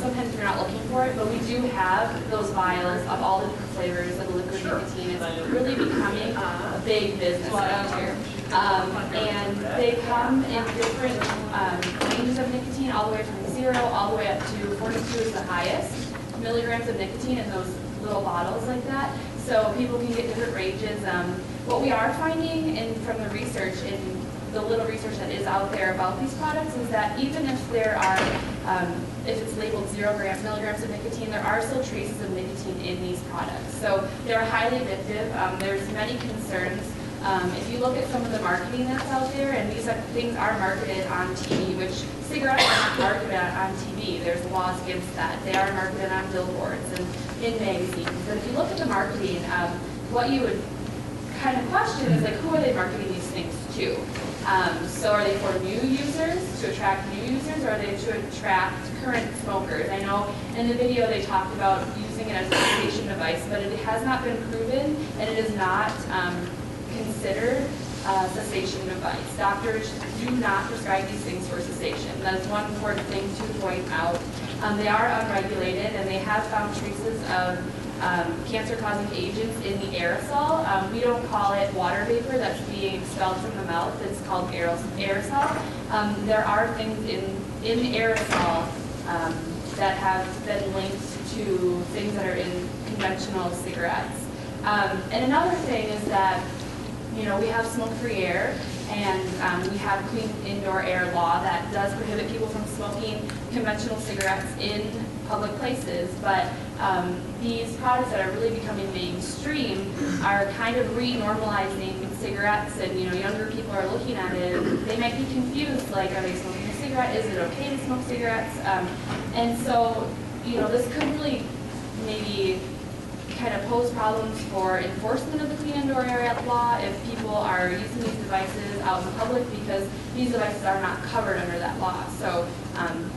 sometimes you're not looking for it, but we do have those vials of all the different flavors of the liquid nicotine. It's really becoming a big business out here. And they come in different ranges of nicotine, all the way from 0 all the way up to 42 is the highest milligrams of nicotine in those little bottles like that. So people can get different ranges. What we are finding from the research, in the little research that is out there about these products, is that even if there are, if it's labeled 0 milligrams of nicotine, there are still traces of nicotine in these products. So they're highly addictive. There's many concerns. If you look at some of the marketing that's out there, and these things are marketed on TV, which cigarettes are not marketed on TV. There's laws against that. They are marketed on billboards and in magazines. But if you look at the marketing, what you would kind of question is, like, who are they marketing these things to? So are they for new users, to attract new users, or are they to attract current smokers? I know in the video they talked about using it as a cessation device, but it has not been proven, and it is not considered a cessation device. Doctors do not prescribe these things for cessation. That is one important thing to point out. They are unregulated, and they have found traces of cancer-causing agents in the aerosol. We don't call it water vapor that's being expelled from the mouth. It's called aerosol. There are things in the aerosol that have been linked to things that are in conventional cigarettes. And another thing is that we have smoke-free air, and we have clean indoor air law that does prohibit people from smoking conventional cigarettes in public places, but these products that are really becoming mainstream are kind of re-normalizing cigarettes, and younger people are looking at it, and they might be confused, like, are they smoking a cigarette? Is it okay to smoke cigarettes? And so, this could really maybe kind of pose problems for enforcement of the clean indoor air law if people are using these devices out in the public, because these devices are not covered under that law. So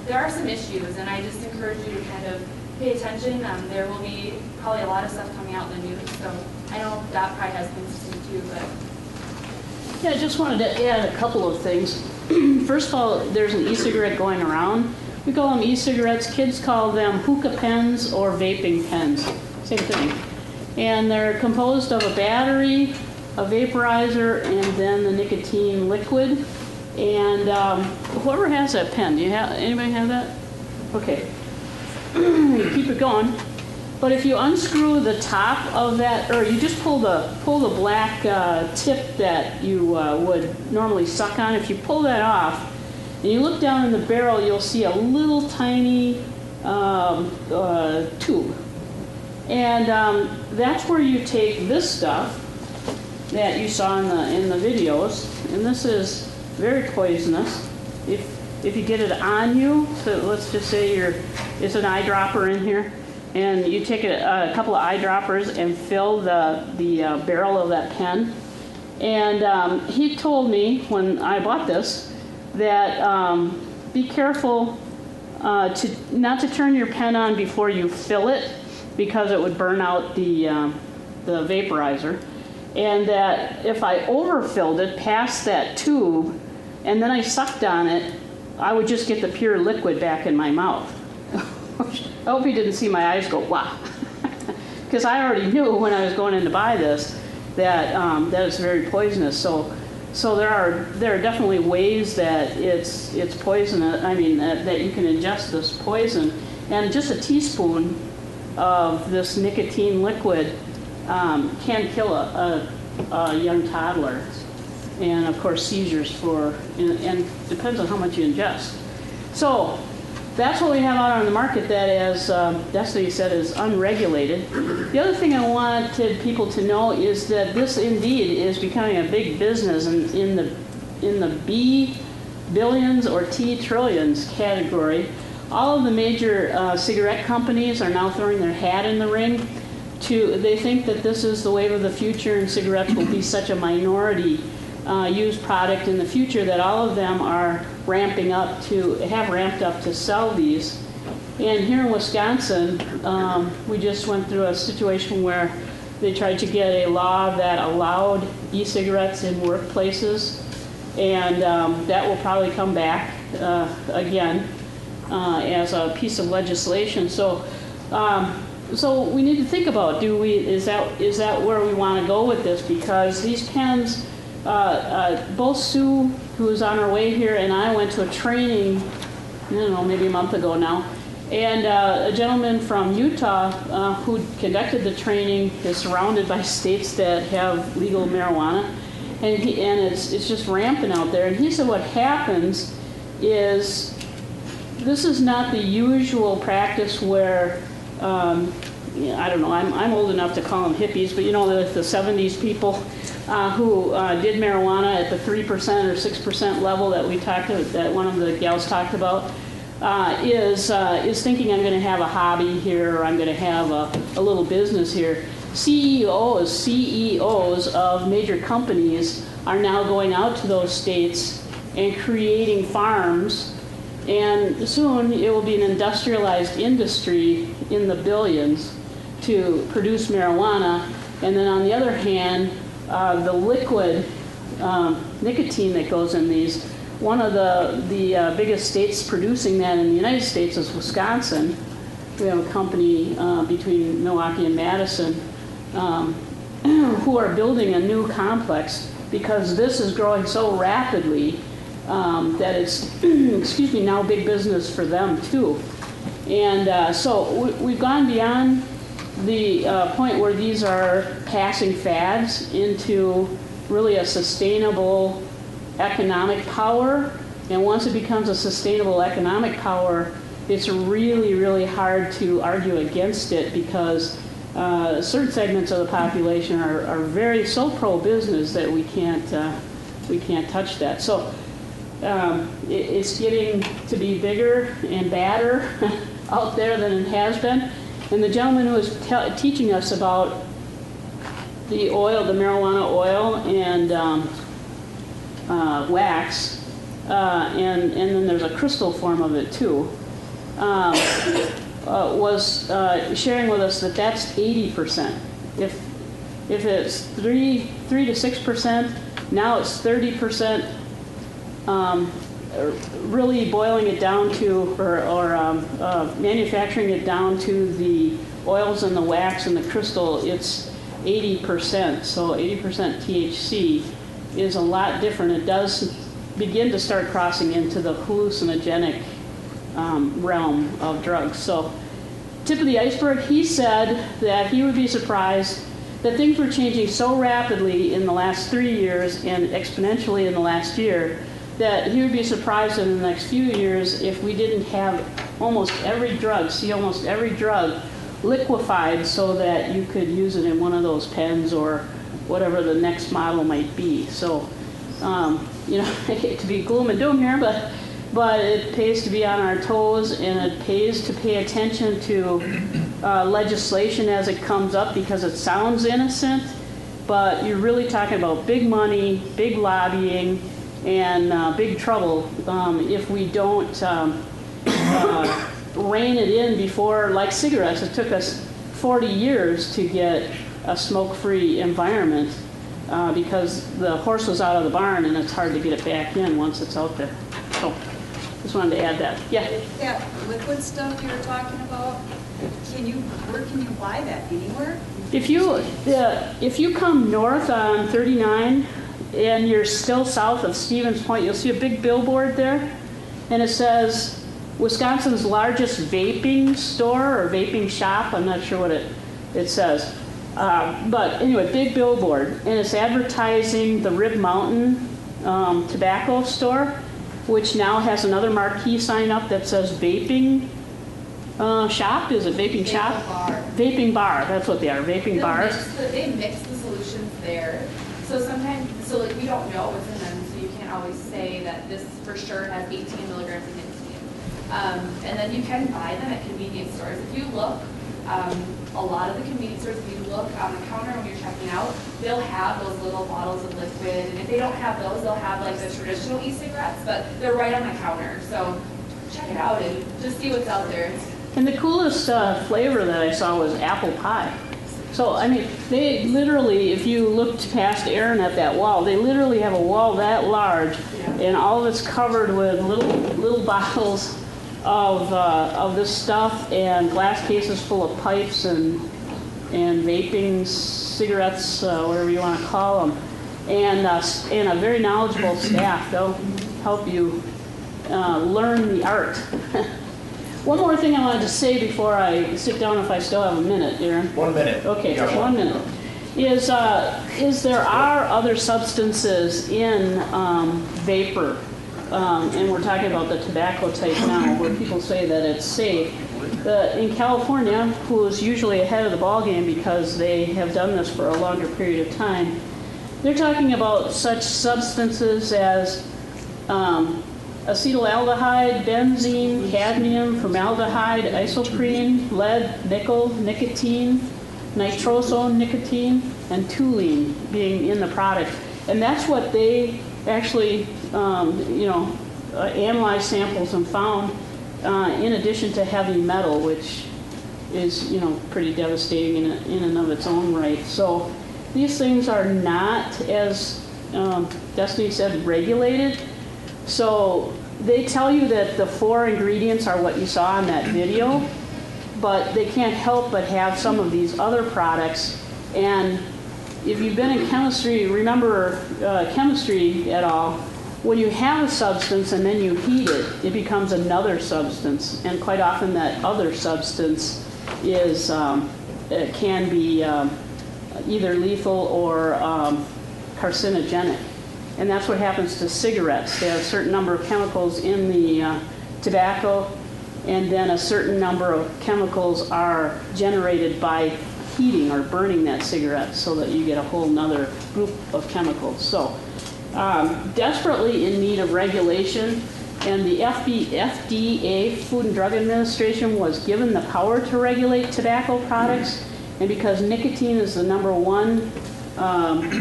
there are some issues, and I just encourage you to kind of pay attention. There will be probably a lot of stuff coming out in the news, so I know Dot probably has things to say too, but. Yeah, I just wanted to add a couple of things. First of all, there's an e-cigarette going around. We call them e-cigarettes. Kids call them hookah pens or vaping pens. Same thing. And they're composed of a battery, a vaporizer, and then the nicotine liquid. And whoever has that pen, anybody have that? Okay. Keep it going. But if you unscrew the top of that, or you just pull the black tip that you would normally suck on, if you pull that off, and you look down in the barrel, you'll see a little tiny tube. And that's where you take this stuff that you saw in the videos, and this is very poisonous. If you get it on you, so let's just say it's an eyedropper in here, and you take a couple of eyedroppers and fill the barrel of that pen. And he told me when I bought this that be careful not to turn your pen on before you fill it, because it would burn out the vaporizer. And that if I overfilled it past that tube and then I sucked on it, I would just get the pure liquid back in my mouth. I hope you didn't see my eyes go, wow. Because I already knew when I was going in to buy this that it's very poisonous. So there are definitely ways that it's poisonous. I mean that you can ingest this poison, and just a teaspoon of this nicotine liquid can kill a young toddler, and of course seizures and depends on how much you ingest. So that's what we have out on the market that, as Destiny said, is unregulated. The other thing I wanted people to know is that this indeed is becoming a big business in the B billions or T trillions category. All of the major cigarette companies are now throwing their hat in the ring. They think that this is the wave of the future, and cigarettes will be such a minority used product in the future that all of them are have ramped up to sell these. And here in Wisconsin, we just went through a situation where they tried to get a law that allowed e-cigarettes in workplaces, and that will probably come back again as a piece of legislation. So we need to think about, is that where we want to go with this? Because these pens, both Sue, who was on her way here, and I went to a training, I don't know, maybe a month ago now, and a gentleman from Utah who conducted the training is surrounded by states that have legal marijuana, and it's just rampant out there. And he said what happens is, this is not the usual practice where, I don't know, I'm old enough to call them hippies, but you know, the 70s people who did marijuana at the 3% or 6% level that one of the gals talked about, is thinking I'm going to have a hobby here, or I'm going to have a little business here. CEOs of major companies are now going out to those states and creating farms, and soon it will be an industrialized industry in the billions to produce marijuana. And then on the other hand, the liquid nicotine that goes in these, one of the biggest states producing that in the United States is Wisconsin. We have a company between Milwaukee and Madison who are building a new complex, because this is growing so rapidly that it's now big business for them too. And so we've gone beyond the point where these are passing fads into really a sustainable economic power. And once it becomes a sustainable economic power, it's really, really hard to argue against it, because certain segments of the population are very so pro-business that we can't touch that. So it's getting to be bigger and badder out there than it has been. And the gentleman who was teaching us about the oil, the marijuana oil and wax, and then there's a crystal form of it too, was sharing with us that that's 80%. If it's 3 to 6%, now it's 30%. Really boiling it down to, or manufacturing it down to the oils and the wax and the crystal, it's 80%. So 80% THC is a lot different. It does begin to start crossing into the hallucinogenic realm of drugs. So tip of the iceberg, he said that he would be surprised that things were changing so rapidly in the last 3 years and exponentially in the last year that he would be surprised in the next few years if we didn't have almost every drug liquefied so that you could use it in one of those pens or whatever the next model might be. So, you know, I hate to be gloom and doom here, but it pays to be on our toes, and it pays to pay attention to legislation as it comes up, because it sounds innocent, but you're really talking about big money, big lobbying, and big trouble if we don't rein it in before, like cigarettes. It took us 40 years to get a smoke-free environment because the horse was out of the barn, and it's hard to get it back in once it's out there. So, just wanted to add that. Yeah. That liquid stuff you were talking about, where can you buy that? Anywhere? If you come north on 39 and you're still south of Stevens Point, you'll see a big billboard there, and it says Wisconsin's largest vaping store or vaping shop. I'm not sure what it says. But anyway, big billboard, and it's advertising the Rib Mountain tobacco store, which now has another marquee sign up that says vaping shop. Is it vaping shop? Bar. Vaping bar. That's what they are, vaping bars. They mix the solutions there. So sometimes, like we don't know what's in them, so you can't always say that this for sure has 18 milligrams of nicotine. And then you can buy them at convenience stores. If you look, a lot of the convenience stores, if you look on the counter when you're checking out, they'll have those little bottles of liquid. And if they don't have those, they'll have like the traditional e-cigarettes, but they're right on the counter. So check it out and just see what's out there. And the coolest flavor that I saw was apple pie. So, I mean, they literally, if you looked past Aaron at that wall, they literally have a wall that large, and all of it's covered with little bottles of this stuff, and glass cases full of pipes and vaping cigarettes, whatever you want to call them, and a very knowledgeable staff. They'll help you learn the art. One more thing I wanted to say before I sit down, if I still have a minute, Aaron. 1 minute. Okay, just 1 minute. Is there are other substances in vapor, and we're talking about the tobacco type now, where people say that it's safe. In California, who is usually ahead of the ballgame because they have done this for a longer period of time, they're talking about such substances as acetaldehyde, benzene, cadmium, formaldehyde, isoprene, lead, nickel, nicotine, nitrosone nicotine, and toluene being in the product. And that's what they actually, analyzed samples and found, in addition to heavy metal, which is, pretty devastating in and of its own right. So these things are not, as Destiny said, regulated. So they tell you that the 4 ingredients are what you saw in that video, but they can't help but have some of these other products. And if you've been in chemistry, remember chemistry at all, when you have a substance and then you heat it, it becomes another substance. And quite often that other substance is can be either lethal or carcinogenic. And that's what happens to cigarettes. They have a certain number of chemicals in the tobacco, and then a certain number of chemicals are generated by heating or burning that cigarette, so that you get a whole nother group of chemicals. So desperately in need of regulation, and the FDA, Food and Drug Administration, was given the power to regulate tobacco products, and because nicotine is the #1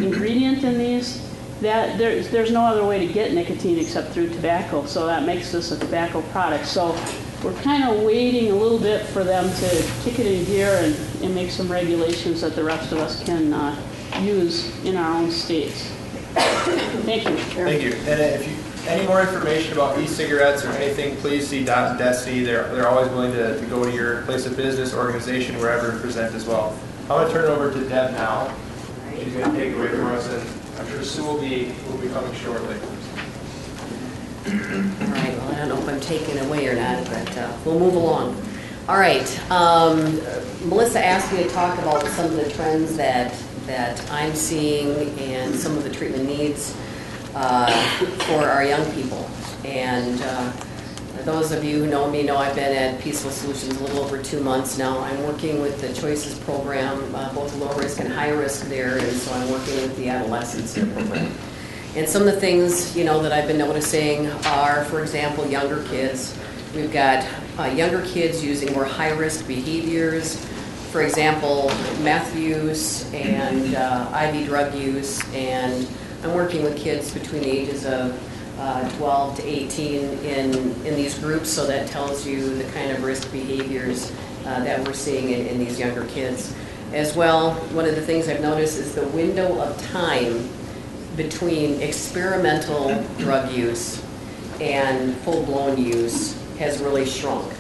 ingredient in these, that there's no other way to get nicotine except through tobacco, so that makes this a tobacco product. So we're kind of waiting a little bit for them to kick it in gear and make some regulations that the rest of us can use in our own states. Thank you. Thank you. And if you any more information about e-cigarettes or anything, please see Dot and Destiny. They're always willing to go to your place of business, organization, wherever, and present as well. I'm going to turn it over to Deb now. She's going to take it away from us, and I'm sure Sue will be coming shortly. All right, well, I don't know if I'm taking away or not, but we'll move along. All right. Melissa asked me to talk about some of the trends that I'm seeing and some of the treatment needs for our young people. And those of you who know me know I've been at Peaceful Solutions a little over 2 months now. I'm working with the Choices program, both low risk and high risk there, and so I'm working with the adolescents in the program. And some of the things, that I've been noticing are, for example, younger kids. We've got younger kids using more high-risk behaviors. For example, meth use and IV drug use. And I'm working with kids between the ages of 12 to 18 in these groups, so that tells you the kind of risk behaviors that we're seeing in these younger kids. As well, one of the things I've noticed is the window of time between experimental drug use and full-blown use has really shrunk.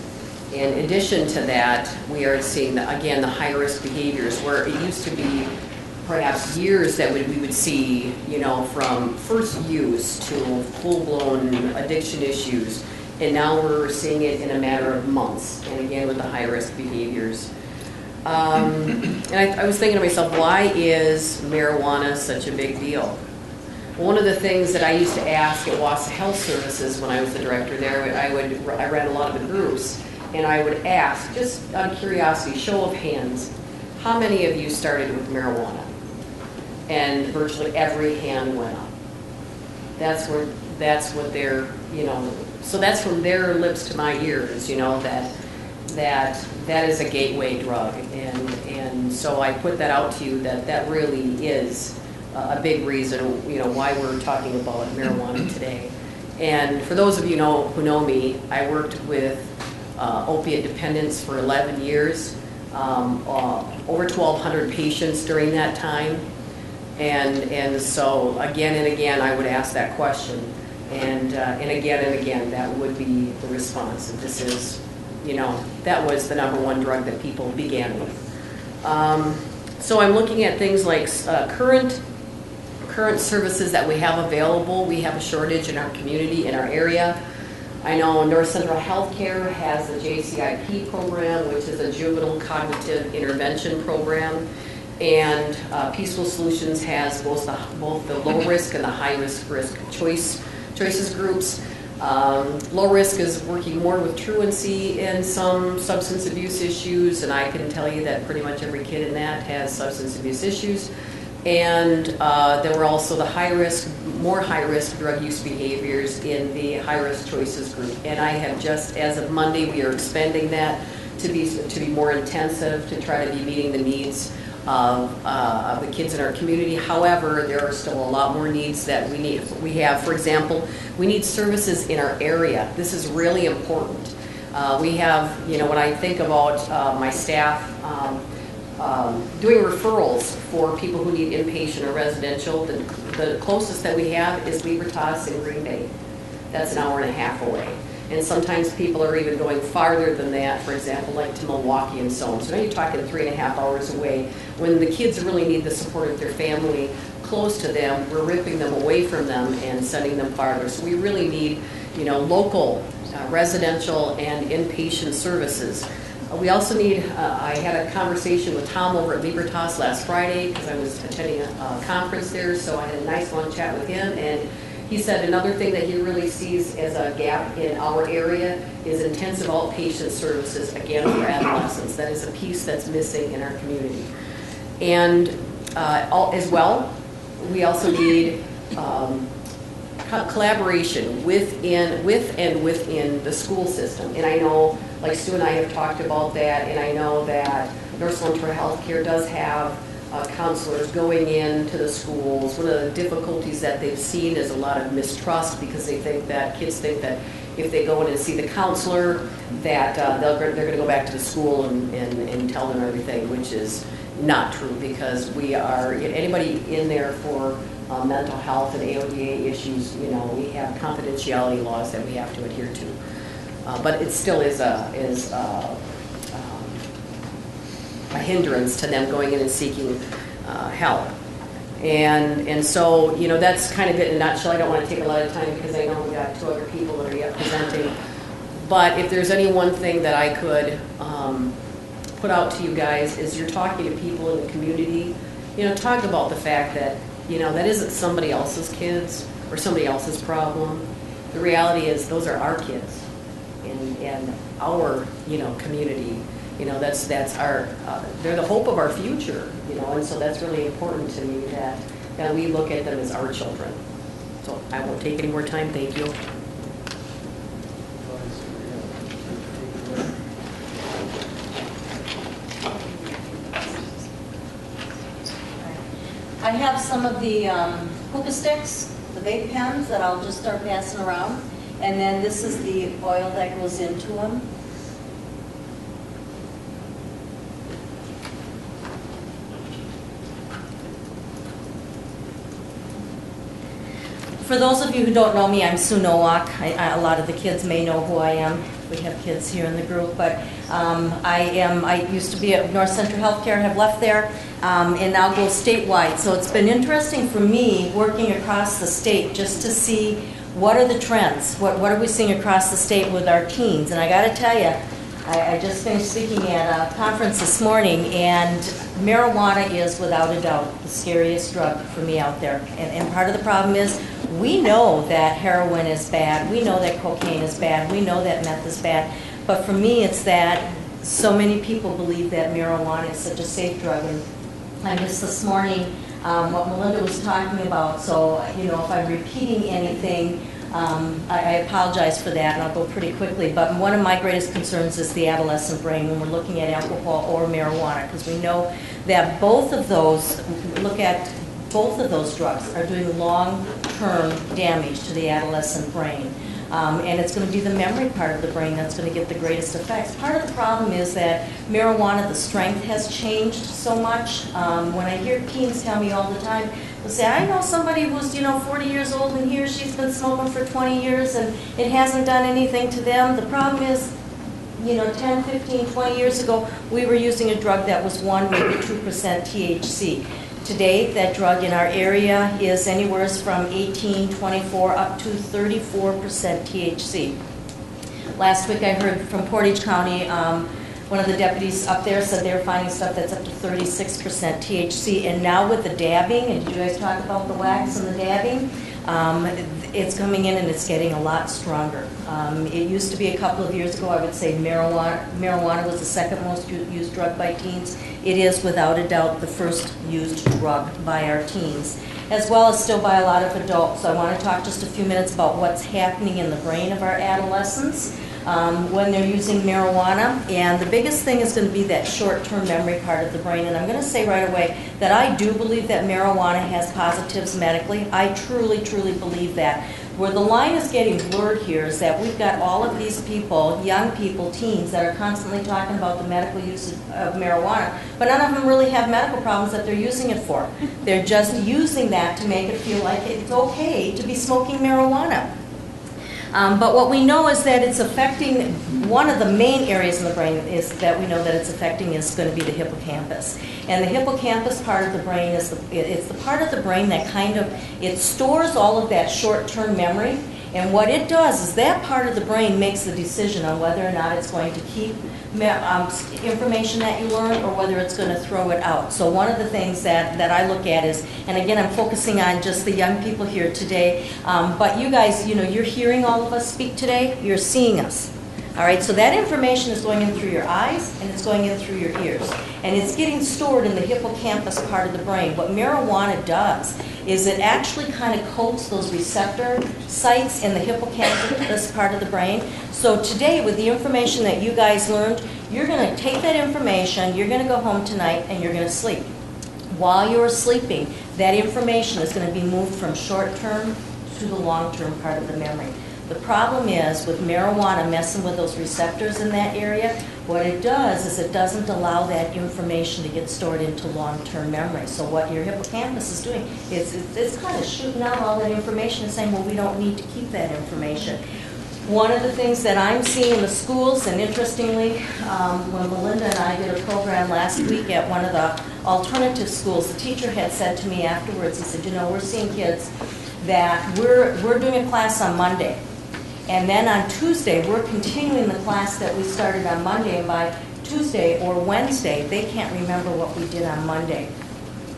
In addition to that, we are seeing, again, the high-risk behaviors, where it used to be perhaps years that we would see, from first use to full-blown addiction issues, and now we're seeing it in a matter of months, and again with the high-risk behaviors. And I was thinking to myself, why is marijuana such a big deal? One of the things that I used to ask at Wausau Health Services when I was the director there, I ran a lot of the groups, and I would ask, just out of curiosity, show of hands, how many of you started with marijuana? And virtually every hand went up. That's what they're, so that's from their lips to my ears, that is a gateway drug. And so I put that out to you, that really is a big reason, why we're talking about marijuana today. And for those of you who know me, I worked with opiate dependence for 11 years, over 1,200 patients during that time. And so again and again, I would ask that question. And again, that would be the response. And this is, that was the #1 drug that people began with. So I'm looking at things like current services that we have available. We have a shortage in our community, in our area. I know North Central Healthcare has the JCIP program, which is a juvenile cognitive intervention program. And Peaceful Solutions has both the low risk and the high risk choices groups. Low risk is working more with truancy and some substance abuse issues, and I can tell you that pretty much every kid in that has substance abuse issues. And there were also the more high-risk drug use behaviors in the high-risk choices group. And I have just, as of Monday, we are expanding that to be more intensive, to try to be meeting the needs of the kids in our community. However, there are still a lot more needs that we need. We have, for example, we need services in our area. This is really important. We have, when I think about my staff, doing referrals for people who need inpatient or residential, the closest that we have is Libertas in Green Bay. That's an hour and a half away. And sometimes people are even going farther than that, for example, like to Milwaukee and so on. So now you're talking 3.5 hours away. When the kids really need the support of their family close to them, we're ripping them away from them and sending them farther. So we really need, local residential and inpatient services. We also need, I had a conversation with Tom over at Libertas last Friday because I was attending a conference there, so I had a nice long chat with him, and he said another thing that he really sees as a gap in our area is intensive outpatient services, again, for adolescents. That is a piece that's missing in our community. And as well, we also need collaboration with and within the school system. And I know, like Stu and I have talked about that, and I know that North Central Healthcare does have counselors going into the schools. One of the difficulties that they've seen is a lot of mistrust because kids think that if they go in and see the counselor, that they're going to go back to the school and tell them everything, which is not true, because we are, anybody in there for mental health and AODA issues, we have confidentiality laws that we have to adhere to. But it still is a hindrance to them going in and seeking help. And so, that's kind of it in a nutshell. I don't want to take a lot of time because I know we got 2 other people that are yet presenting. But if there's any one thing that I could put out to you guys is you're talking to people in the community, talk about the fact that, that isn't somebody else's kids or somebody else's problem. The reality is those are our kids and our, community. That's our, they're the hope of our future, and so that's really important to me that we look at them as our children. So I won't take any more time. Thank you. I have some of the hookah sticks, the vape pens that I'll just start passing around. And then this is the oil that goes into them. For those of you who don't know me, I'm Sue Nowak. A lot of the kids may know who I am. We have kids here in the group, but I used to be at North Central Healthcare, have left there, and now go statewide. So it's been interesting for me working across the state just to see what are the trends, what are we seeing across the state with our teens. And I got to tell you, I just finished speaking at a conference this morning, and marijuana is without a doubt the scariest drug for me out there. And part of the problem is we know that heroin is bad, we know that cocaine is bad, we know that meth is bad, but for me it's that so many people believe that marijuana is such a safe drug. And I missed this morning what Melinda was talking about, so if I'm repeating anything, I apologize for that, and I'll go pretty quickly. But one of my greatest concerns is the adolescent brain when we're looking at alcohol or marijuana, because we know that both of those drugs are doing long-term damage to the adolescent brain. And it's going to be the memory part of the brain that's going to get the greatest effects. Part of the problem is that marijuana, the strength has changed so much. When I hear teens tell me all the time, they'll say, I know somebody who's 40 years old and he or she's been smoking for 20 years and it hasn't done anything to them. The problem is, 10, 15, 20 years ago, we were using a drug that was 1, maybe 2% THC. Today, that drug in our area is anywhere from 18, 24, up to 34% THC. Last week I heard from Portage County, one of the deputies up there said they were finding stuff that's up to 36% THC. And now with the dabbing, and did you guys talk about the wax and the dabbing? It's coming in and it's getting a lot stronger. It used to be a couple of years ago, I would say marijuana was the second most used drug by teens. It is without a doubt the first used drug by our teens, as well as still by a lot of adults. So I want to talk just a few minutes about what's happening in the brain of our adolescents when they're using marijuana. And the biggest thing is going to be that short-term memory part of the brain. And I'm going to say right away that I do believe that marijuana has positives medically. I truly, truly believe that. Where the line is getting blurred here is that we've got all of these people, young people, teens, that are constantly talking about the medical use of marijuana, but none of them really have medical problems that they're using it for. They're just using that to make it feel like it's okay to be smoking marijuana. But what we know is that it's affecting, one of the main areas in the brain is that we know that it's affecting is going to be the hippocampus. And the hippocampus part of the brain is it's the part of the brain that it stores all of that short-term memory. And what it does is that part of the brain makes the decision on whether or not it's going to keep information that you learn or whether it's going to throw it out. So one of the things that I look at is, and again I'm focusing on just the young people here today, but you guys, you're hearing all of us speak today, you're seeing us. All right, so that information is going in through your eyes and it's going in through your ears. And it's getting stored in the hippocampus part of the brain. What marijuana does is it actually kind of coats those receptor sites in the hippocampus part of the brain. So today, with the information that you guys learned, you're going to take that information, you're going to go home tonight, and you're going to sleep. While you're sleeping, that information is going to be moved from short-term to the long-term part of the memory. The problem is with marijuana messing with those receptors in that area, what it does is it doesn't allow that information to get stored into long-term memory. So what your hippocampus is doing is it's kind of shooting out all that information and saying, well, we don't need to keep that information. One of the things that I'm seeing in the schools, and interestingly, when Melinda and I did a program last week at one of the alternative schools, the teacher had said to me afterwards, he said, we're seeing kids that we're doing a class on Monday. And then on Tuesday, we're continuing the class that we started on Monday, and by Tuesday or Wednesday, they can't remember what we did on Monday.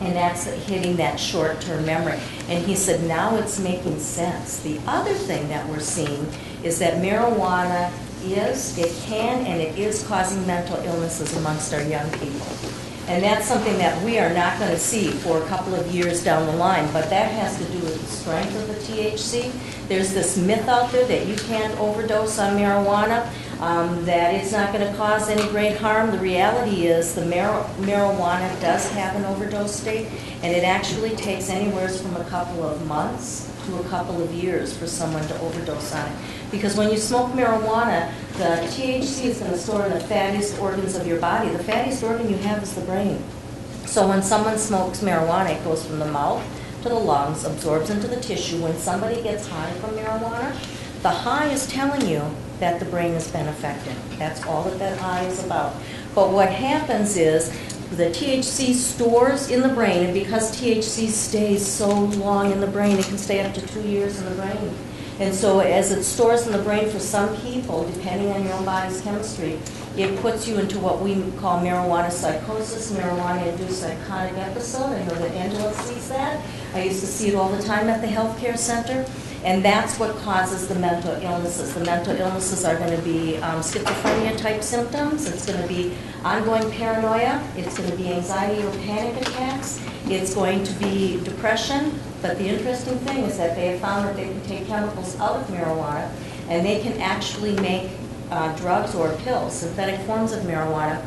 And that's hitting that short-term memory. And he said, now it's making sense. The other thing that we're seeing is that marijuana it can and it is causing mental illnesses amongst our young people. And that's something that we are not going to see for a couple of years down the line, but that has to do with the strength of the THC. There's this myth out there that you can't overdose on marijuana, that it's not going to cause any great harm. The reality is the marijuana does have an overdose state, and it actually takes anywhere from a couple of months to a couple of years for someone to overdose on it. Because when you smoke marijuana, the THC is going to store in the fattiest organs of your body. The fattiest organ you have is the brain. So when someone smokes marijuana, it goes from the mouth to the lungs, absorbs into the tissue. When somebody gets high from marijuana, the high is telling you that the brain has been affected. That's all that high is about. But what happens is the THC stores in the brain, and because THC stays so long in the brain, it can stay up to 2 years in the brain. And so as it stores in the brain for some people, depending on your own body's chemistry, it puts you into what we call marijuana psychosis, marijuana-induced psychotic episode. I know that Angela sees that. I used to see it all the time at the healthcare center. And that's what causes the mental illnesses. The mental illnesses are going to be schizophrenia-type symptoms. It's going to be ongoing paranoia. It's going to be anxiety or panic attacks. It's going to be depression. But the interesting thing is that they have found that they can take chemicals out of marijuana, and they can actually make drugs or pills, synthetic forms of marijuana,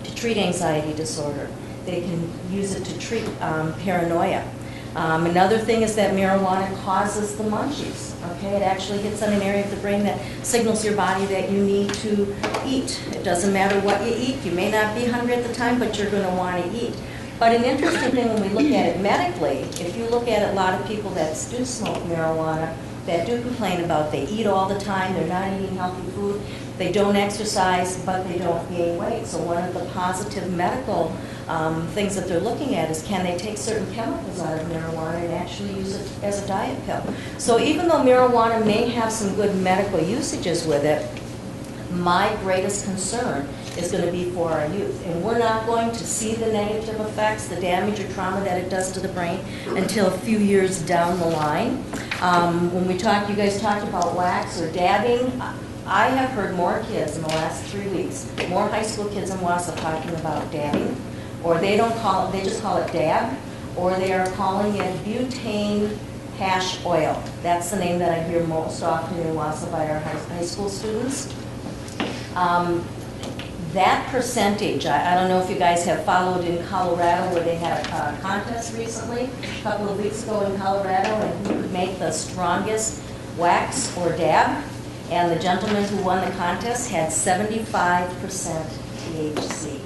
to treat anxiety disorder. They can use it to treat paranoia. Another thing is that marijuana causes the munchies. Okay, it actually hits on an area of the brain that signals your body that you need to eat. It doesn't matter what you eat. You may not be hungry at the time, but you're going to want to eat. But an interesting thing when we look at it medically, if you look at a lot of people that do smoke marijuana, that do complain about they eat all the time, they're not eating healthy food, they don't exercise, but they don't gain weight. So one of the positive medical things that they're looking at is, can they take certain chemicals out of marijuana and actually use it as a diet pill? So even though marijuana may have some good medical usages with it, my greatest concern is going to be for our youth. And we're not going to see the negative effects, the damage or trauma that it does to the brain until a few years down the line. When we talked, you guys talked about wax or dabbing. I have heard more kids in the last 3 weeks, more high school kids in Wausau talking about dabbing, or they don't call it, they just call it dab, or they are calling it butane hash oil. That's the name that I hear most often in Wausau by our high school students. That percentage, I don't know if you guys have followed in Colorado where they had a contest recently, a couple of weeks ago in Colorado, and who could make the strongest wax or dab. And the gentleman who won the contest had 75% THC.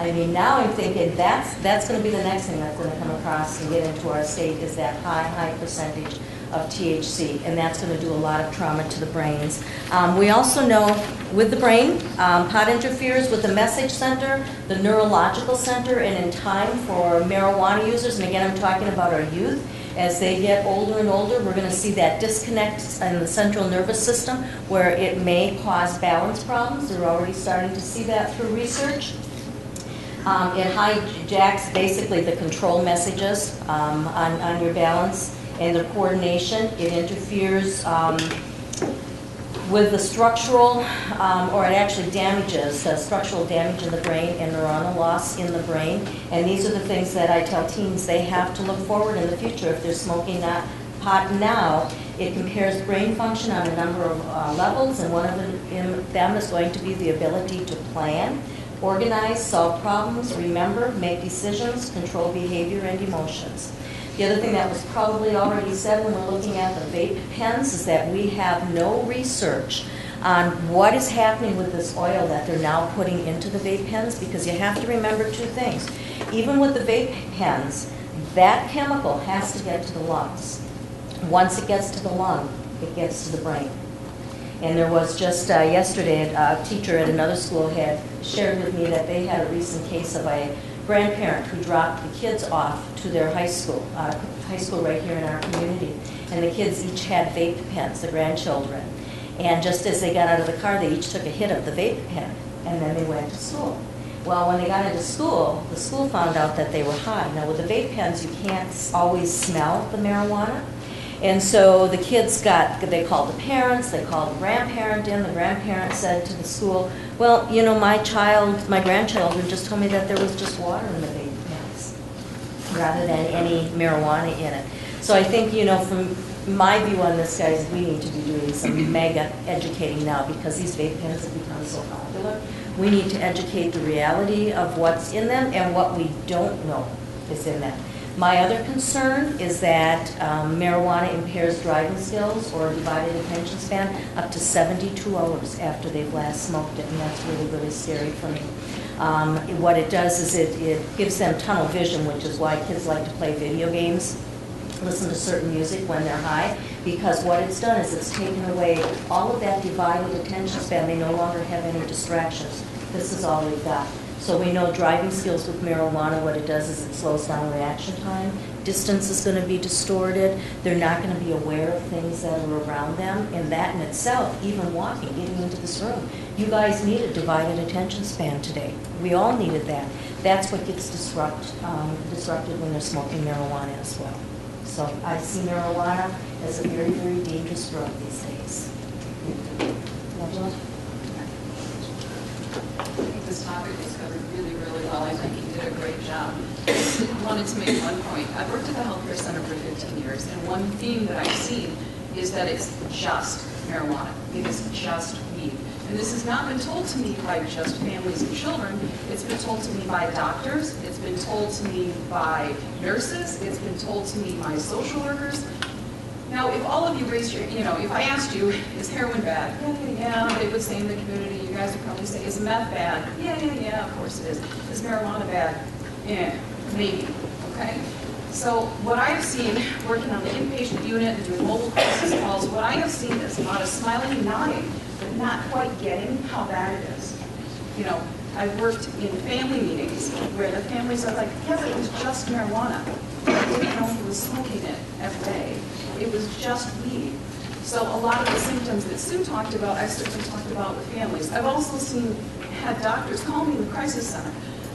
I mean, now I'm thinking that's going to be the next thing that's going to come across and get into our state is that high percentage of THC, and that's going to do a lot of trauma to the brains. We also know with the brain, pot interferes with the message center, the neurological center, and in time for marijuana users, and again I'm talking about our youth, as they get older and older, we're going to see that disconnect in the central nervous system where it may cause balance problems. They're already starting to see that through research. It hijacks basically the control messages on your balance and the coordination. It interferes with the structural, or it actually damages the structural damage in the brain and neuronal loss in the brain. And these are the things that I tell teens they have to look forward in the future. If they're smoking pot now, it impairs brain function on a number of levels, and one of them is going to be the ability to plan, organize, solve problems, remember, make decisions, control behavior and emotions. The other thing that was probably already said when we're looking at the vape pens is that we have no research on what is happening with this oil that they're now putting into the vape pens, because you have to remember two things. Even with the vape pens, that chemical has to get to the lungs. Once it gets to the lung, it gets to the brain. And there was just yesterday, a teacher at another school had shared with me that they had a recent case of a grandparent who dropped the kids off to their high school right here in our community. And the kids each had vape pens, the grandchildren. And just as they got out of the car, they each took a hit of the vape pen, and then they went to school. Well, when they got into school, the school found out that they were high. Now, with the vape pens, you can't always smell the marijuana. And so the kids they called the parents, they called the grandparent in. The grandparent said to the school, well, you know, my grandchildren just told me that there was just water in the vape pens rather than any marijuana in it. So I think, you know, from my view on this, guys, we need to be doing some mega educating now because these vape pens have become so popular. We need to educate the reality of what's in them and what we don't know is in them. My other concern is that marijuana impairs driving skills or divided attention span up to 72 hours after they've last smoked it, and that's really, really scary for me. What it does is it gives them tunnel vision, which is why kids like to play video games, listen to certain music when they're high, because what it's done is it's taken away all of that divided attention span. They no longer have any distractions. This is all they've got. So we know driving skills with marijuana, what it does is it slows down reaction time. Distance is going to be distorted. They're not going to be aware of things that are around them. And that in itself, even walking, getting into this room, you guys needed divided attention span today. We all needed that. That's what gets disrupted when they're smoking marijuana as well. So I see marijuana as a very, very dangerous drug these days. Angela? I think this topic was covered really, really well. I think you did a great job. I wanted to make one point. I've worked at the healthcare center for 15 years, and one theme that I've seen is that it's just marijuana. It is just weed. And this has not been told to me by just families and children. It's been told to me by doctors. It's been told to me by nurses. It's been told to me by social workers. Now, if all of you raised your, if I asked you, is heroin bad? Yeah, they would say in the community, you guys would probably say, is meth bad? Yeah, of course it is. Is marijuana bad? Yeah, maybe, okay? So what I have seen, working on the inpatient unit and doing mobile crisis calls, what I have seen is a lot of smiling and nodding, but not quite getting how bad it is. I've worked in family meetings where the families are like, yeah, but it was just marijuana. I didn't know he was smoking it every day. It was just weed. So a lot of the symptoms that Sue talked about, I've certainly talked about with families. I've also had doctors call me in the crisis center.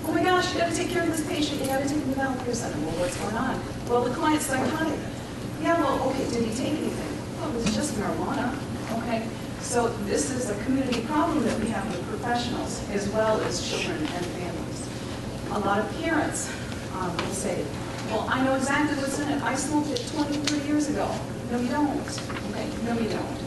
Oh my gosh, you got to take care of this patient. You got to take him to the healthcare center. Well, what's going on? Well, the client's psychotic. Yeah, well, okay, did he take anything? Well, it was just marijuana. Okay. So this is a community problem that we have with professionals as well as children and families. A lot of parents will say, well, I know exactly what's in it. I smoked it 23 years ago. No, you don't. Okay? No, you don't.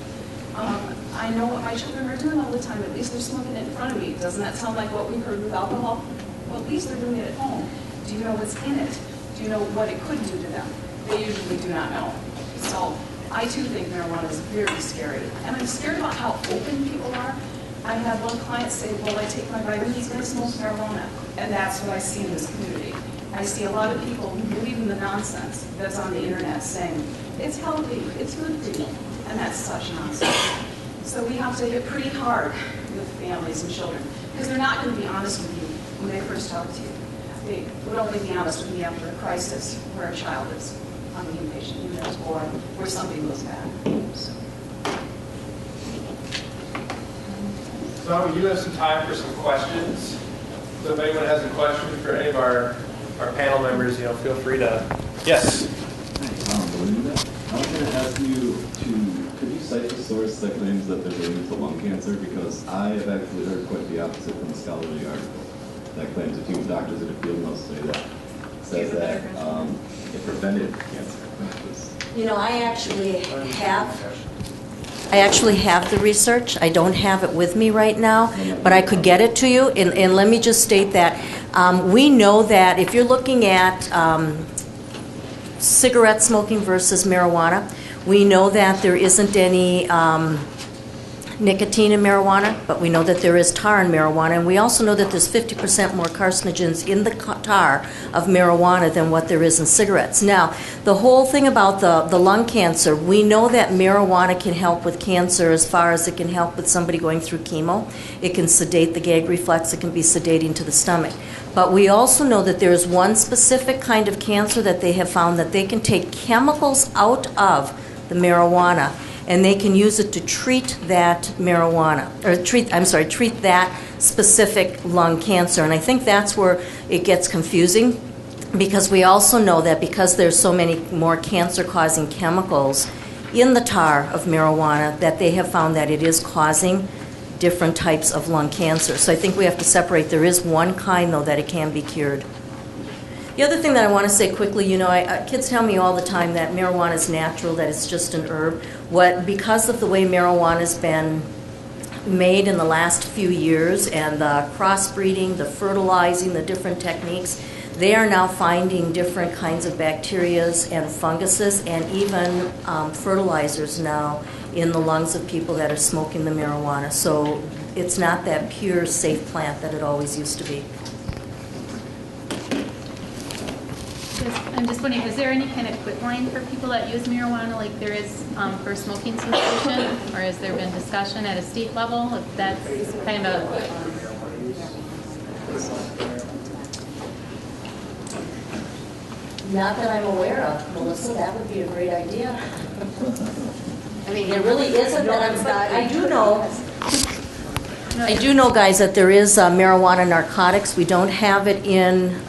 I know what my children are doing all the time. At least they're smoking it in front of me. Doesn't that sound like what we've heard with alcohol? Well, at least they're doing it at home. Do you know what's in it? Do you know what it could do to them? They usually do not know. So I too think marijuana is very scary. And I'm scared about how open people are. I had one client say, well, I take my vitamins and I smoke marijuana. And that's what I see in this community. I see a lot of people who believe in the nonsense that's on the internet saying, it's healthy, it's good for you. And that's such nonsense. So we have to hit pretty hard with families and children because they're not going to be honest with you when they first talk to you. They would only be honest with me after a crisis where a child is on the inpatient unit or where something goes bad. So we do have some time for some questions. So if anyone has a question for any of our panel members, feel free to. Yes. I was going to ask you could you cite the source that claims that they're related to lung cancer? Because I have actually heard quite the opposite from a scholarly article that claims a team of doctors in the field mostly that says that it prevented cancer. I actually have the research. I don't have it with me right now, but I could get it to you. And let me just state that we know that if you're looking at cigarette smoking versus marijuana, we know that there isn't any nicotine in marijuana, but we know that there is tar in marijuana, and we also know that there's 50% more carcinogens in the tar of marijuana than what there is in cigarettes. Now, the whole thing about the lung cancer, we know that marijuana can help with cancer as far as it can help with somebody going through chemo. It can sedate the gag reflex. It can be sedating to the stomach. But we also know that there is one specific kind of cancer that they have found that they can take chemicals out of the marijuana, and they can use it to treat that marijuana, or treat that specific lung cancer. And I think that's where it gets confusing, because we also know that because there's so many more cancer-causing chemicals in the tar of marijuana, that they have found that it is causing different types of lung cancer. So I think we have to separate. There is one kind, though, that it can be cured. The other thing that I want to say quickly, you know, kids tell me all the time that marijuana is natural, that it's just an herb. Because of the way marijuana has been made in the last few years, and the crossbreeding, the fertilizing, the different techniques, they are now finding different kinds of bacterias and funguses and even fertilizers now in the lungs of people that are smoking the marijuana. So it's not that pure, safe plant that it always used to be. I'm just wondering, is there any kind of quit line for people that use marijuana like there is for smoking cessation? Or has there been discussion at a state level if that's kind of Not that I'm aware of, Melissa. That would be a great idea. I mean, there really isn't, but I do know, guys, that there is marijuana narcotics. We don't have it in,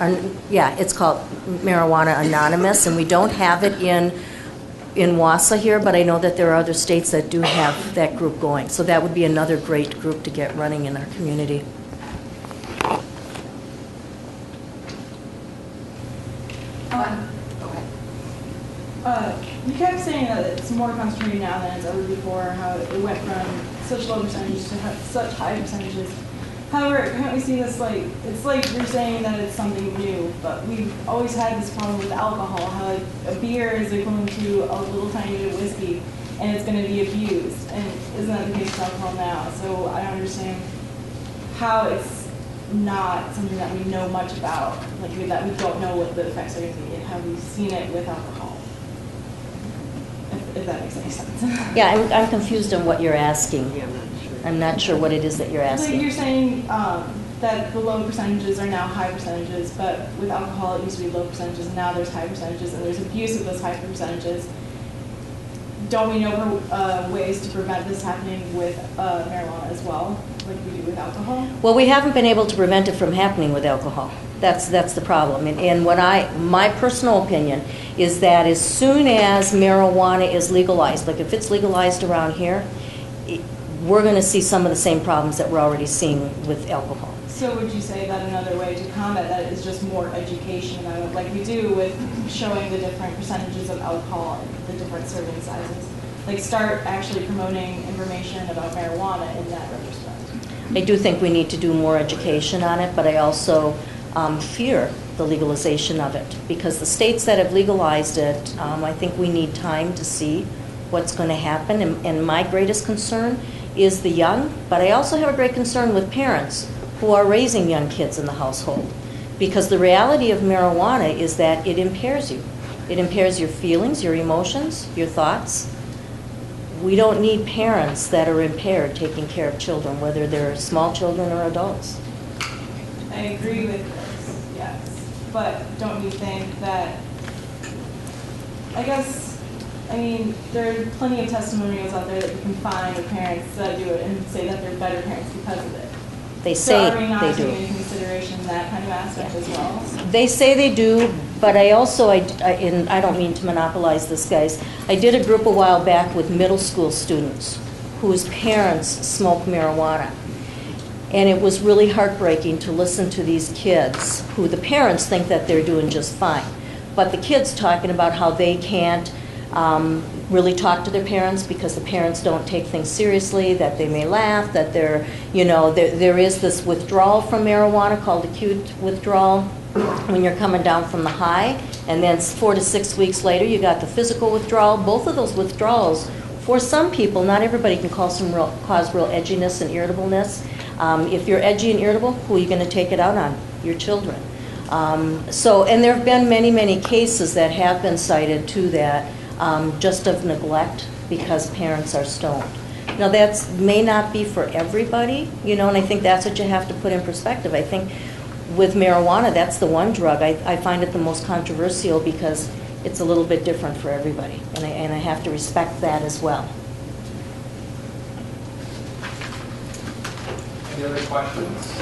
it's called Marijuana Anonymous, and we don't have it in WASA here, but I know that there are other states that do have that group going. So that would be another great group to get running in our community. You kept saying that it's more concentrated now than it's ever before, how it went from such low percentages to such high percentages. However, can't we see this like, it's like you're saying that it's something new, but we've always had this problem with alcohol, how like a beer is equivalent to a little tiny bit of whiskey, and it's going to be abused. And isn't that the case with alcohol now? So I don't understand how it's not something that we know much about, like that we don't know what the effects are going to be, and how we've seen it with alcohol. If that makes any sense. Yeah, I'm confused on what you're asking. I'm not sure what it is that you're asking. Like you're saying that the low percentages are now high percentages, but with alcohol it used to be low percentages, and now there's high percentages, and there's abuse of those high percentages. Don't we know ways to prevent this happening with marijuana as well, like we do with alcohol? Well, we haven't been able to prevent it from happening with alcohol. That's the problem. And what my personal opinion is that as soon as marijuana is legalized, like if it's legalized around here, we're going to see some of the same problems that we're already seeing with alcohol. So would you say that another way to combat that is just more education about it, like we do with showing the different percentages of alcohol and the different serving sizes? Like start actually promoting information about marijuana in that retrospect. I do think we need to do more education on it, but I also fear the legalization of it, because the states that have legalized it, I think we need time to see what's going to happen. And my greatest concern is the young, but I also have a great concern with parents who are raising young kids in the household, because the reality of marijuana is that it impairs you. It impairs your feelings, your emotions, your thoughts. We don't need parents that are impaired taking care of children, whether they're small children or adults. I agree with this, yes. But don't you think that, I mean, there are plenty of testimonials out there that you can find of parents that do it and say that they're better parents because of it. They say so are we not they taking do. into consideration that kind of aspect as well? They say they do, but I also, and I don't mean to monopolize this, guys, I did a group a while back with middle school students whose parents smoke marijuana. And it was really heartbreaking to listen to these kids who the parents think that they're doing just fine. But the kids talking about how they can't really talk to their parents because the parents don't take things seriously, that they may laugh, that they're, there is this withdrawal from marijuana called acute withdrawal when you're coming down from the high, and then 4 to 6 weeks later you got the physical withdrawal. Both of those withdrawals For some people, not everybody can cause real edginess and irritableness. If you're edgy and irritable, who are you going to take it out on? Your children. And there have been many, many cases that have been cited to that, just of neglect because parents are stoned. Now that may not be for everybody, and I think that's what you have to put in perspective. I think with marijuana, that's the one drug I find it the most controversial because it's a little bit different for everybody, and I have to respect that as well. Any other questions?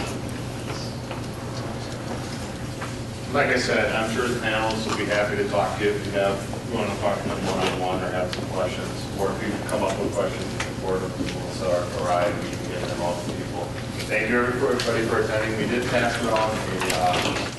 Like I said, I'm sure the panelists will be happy to talk to you if you want to talk to them one-on-one or have some questions, or if you come up with questions before Melissa or I, we can get them all to people. Thank you everybody for attending. We did pass around a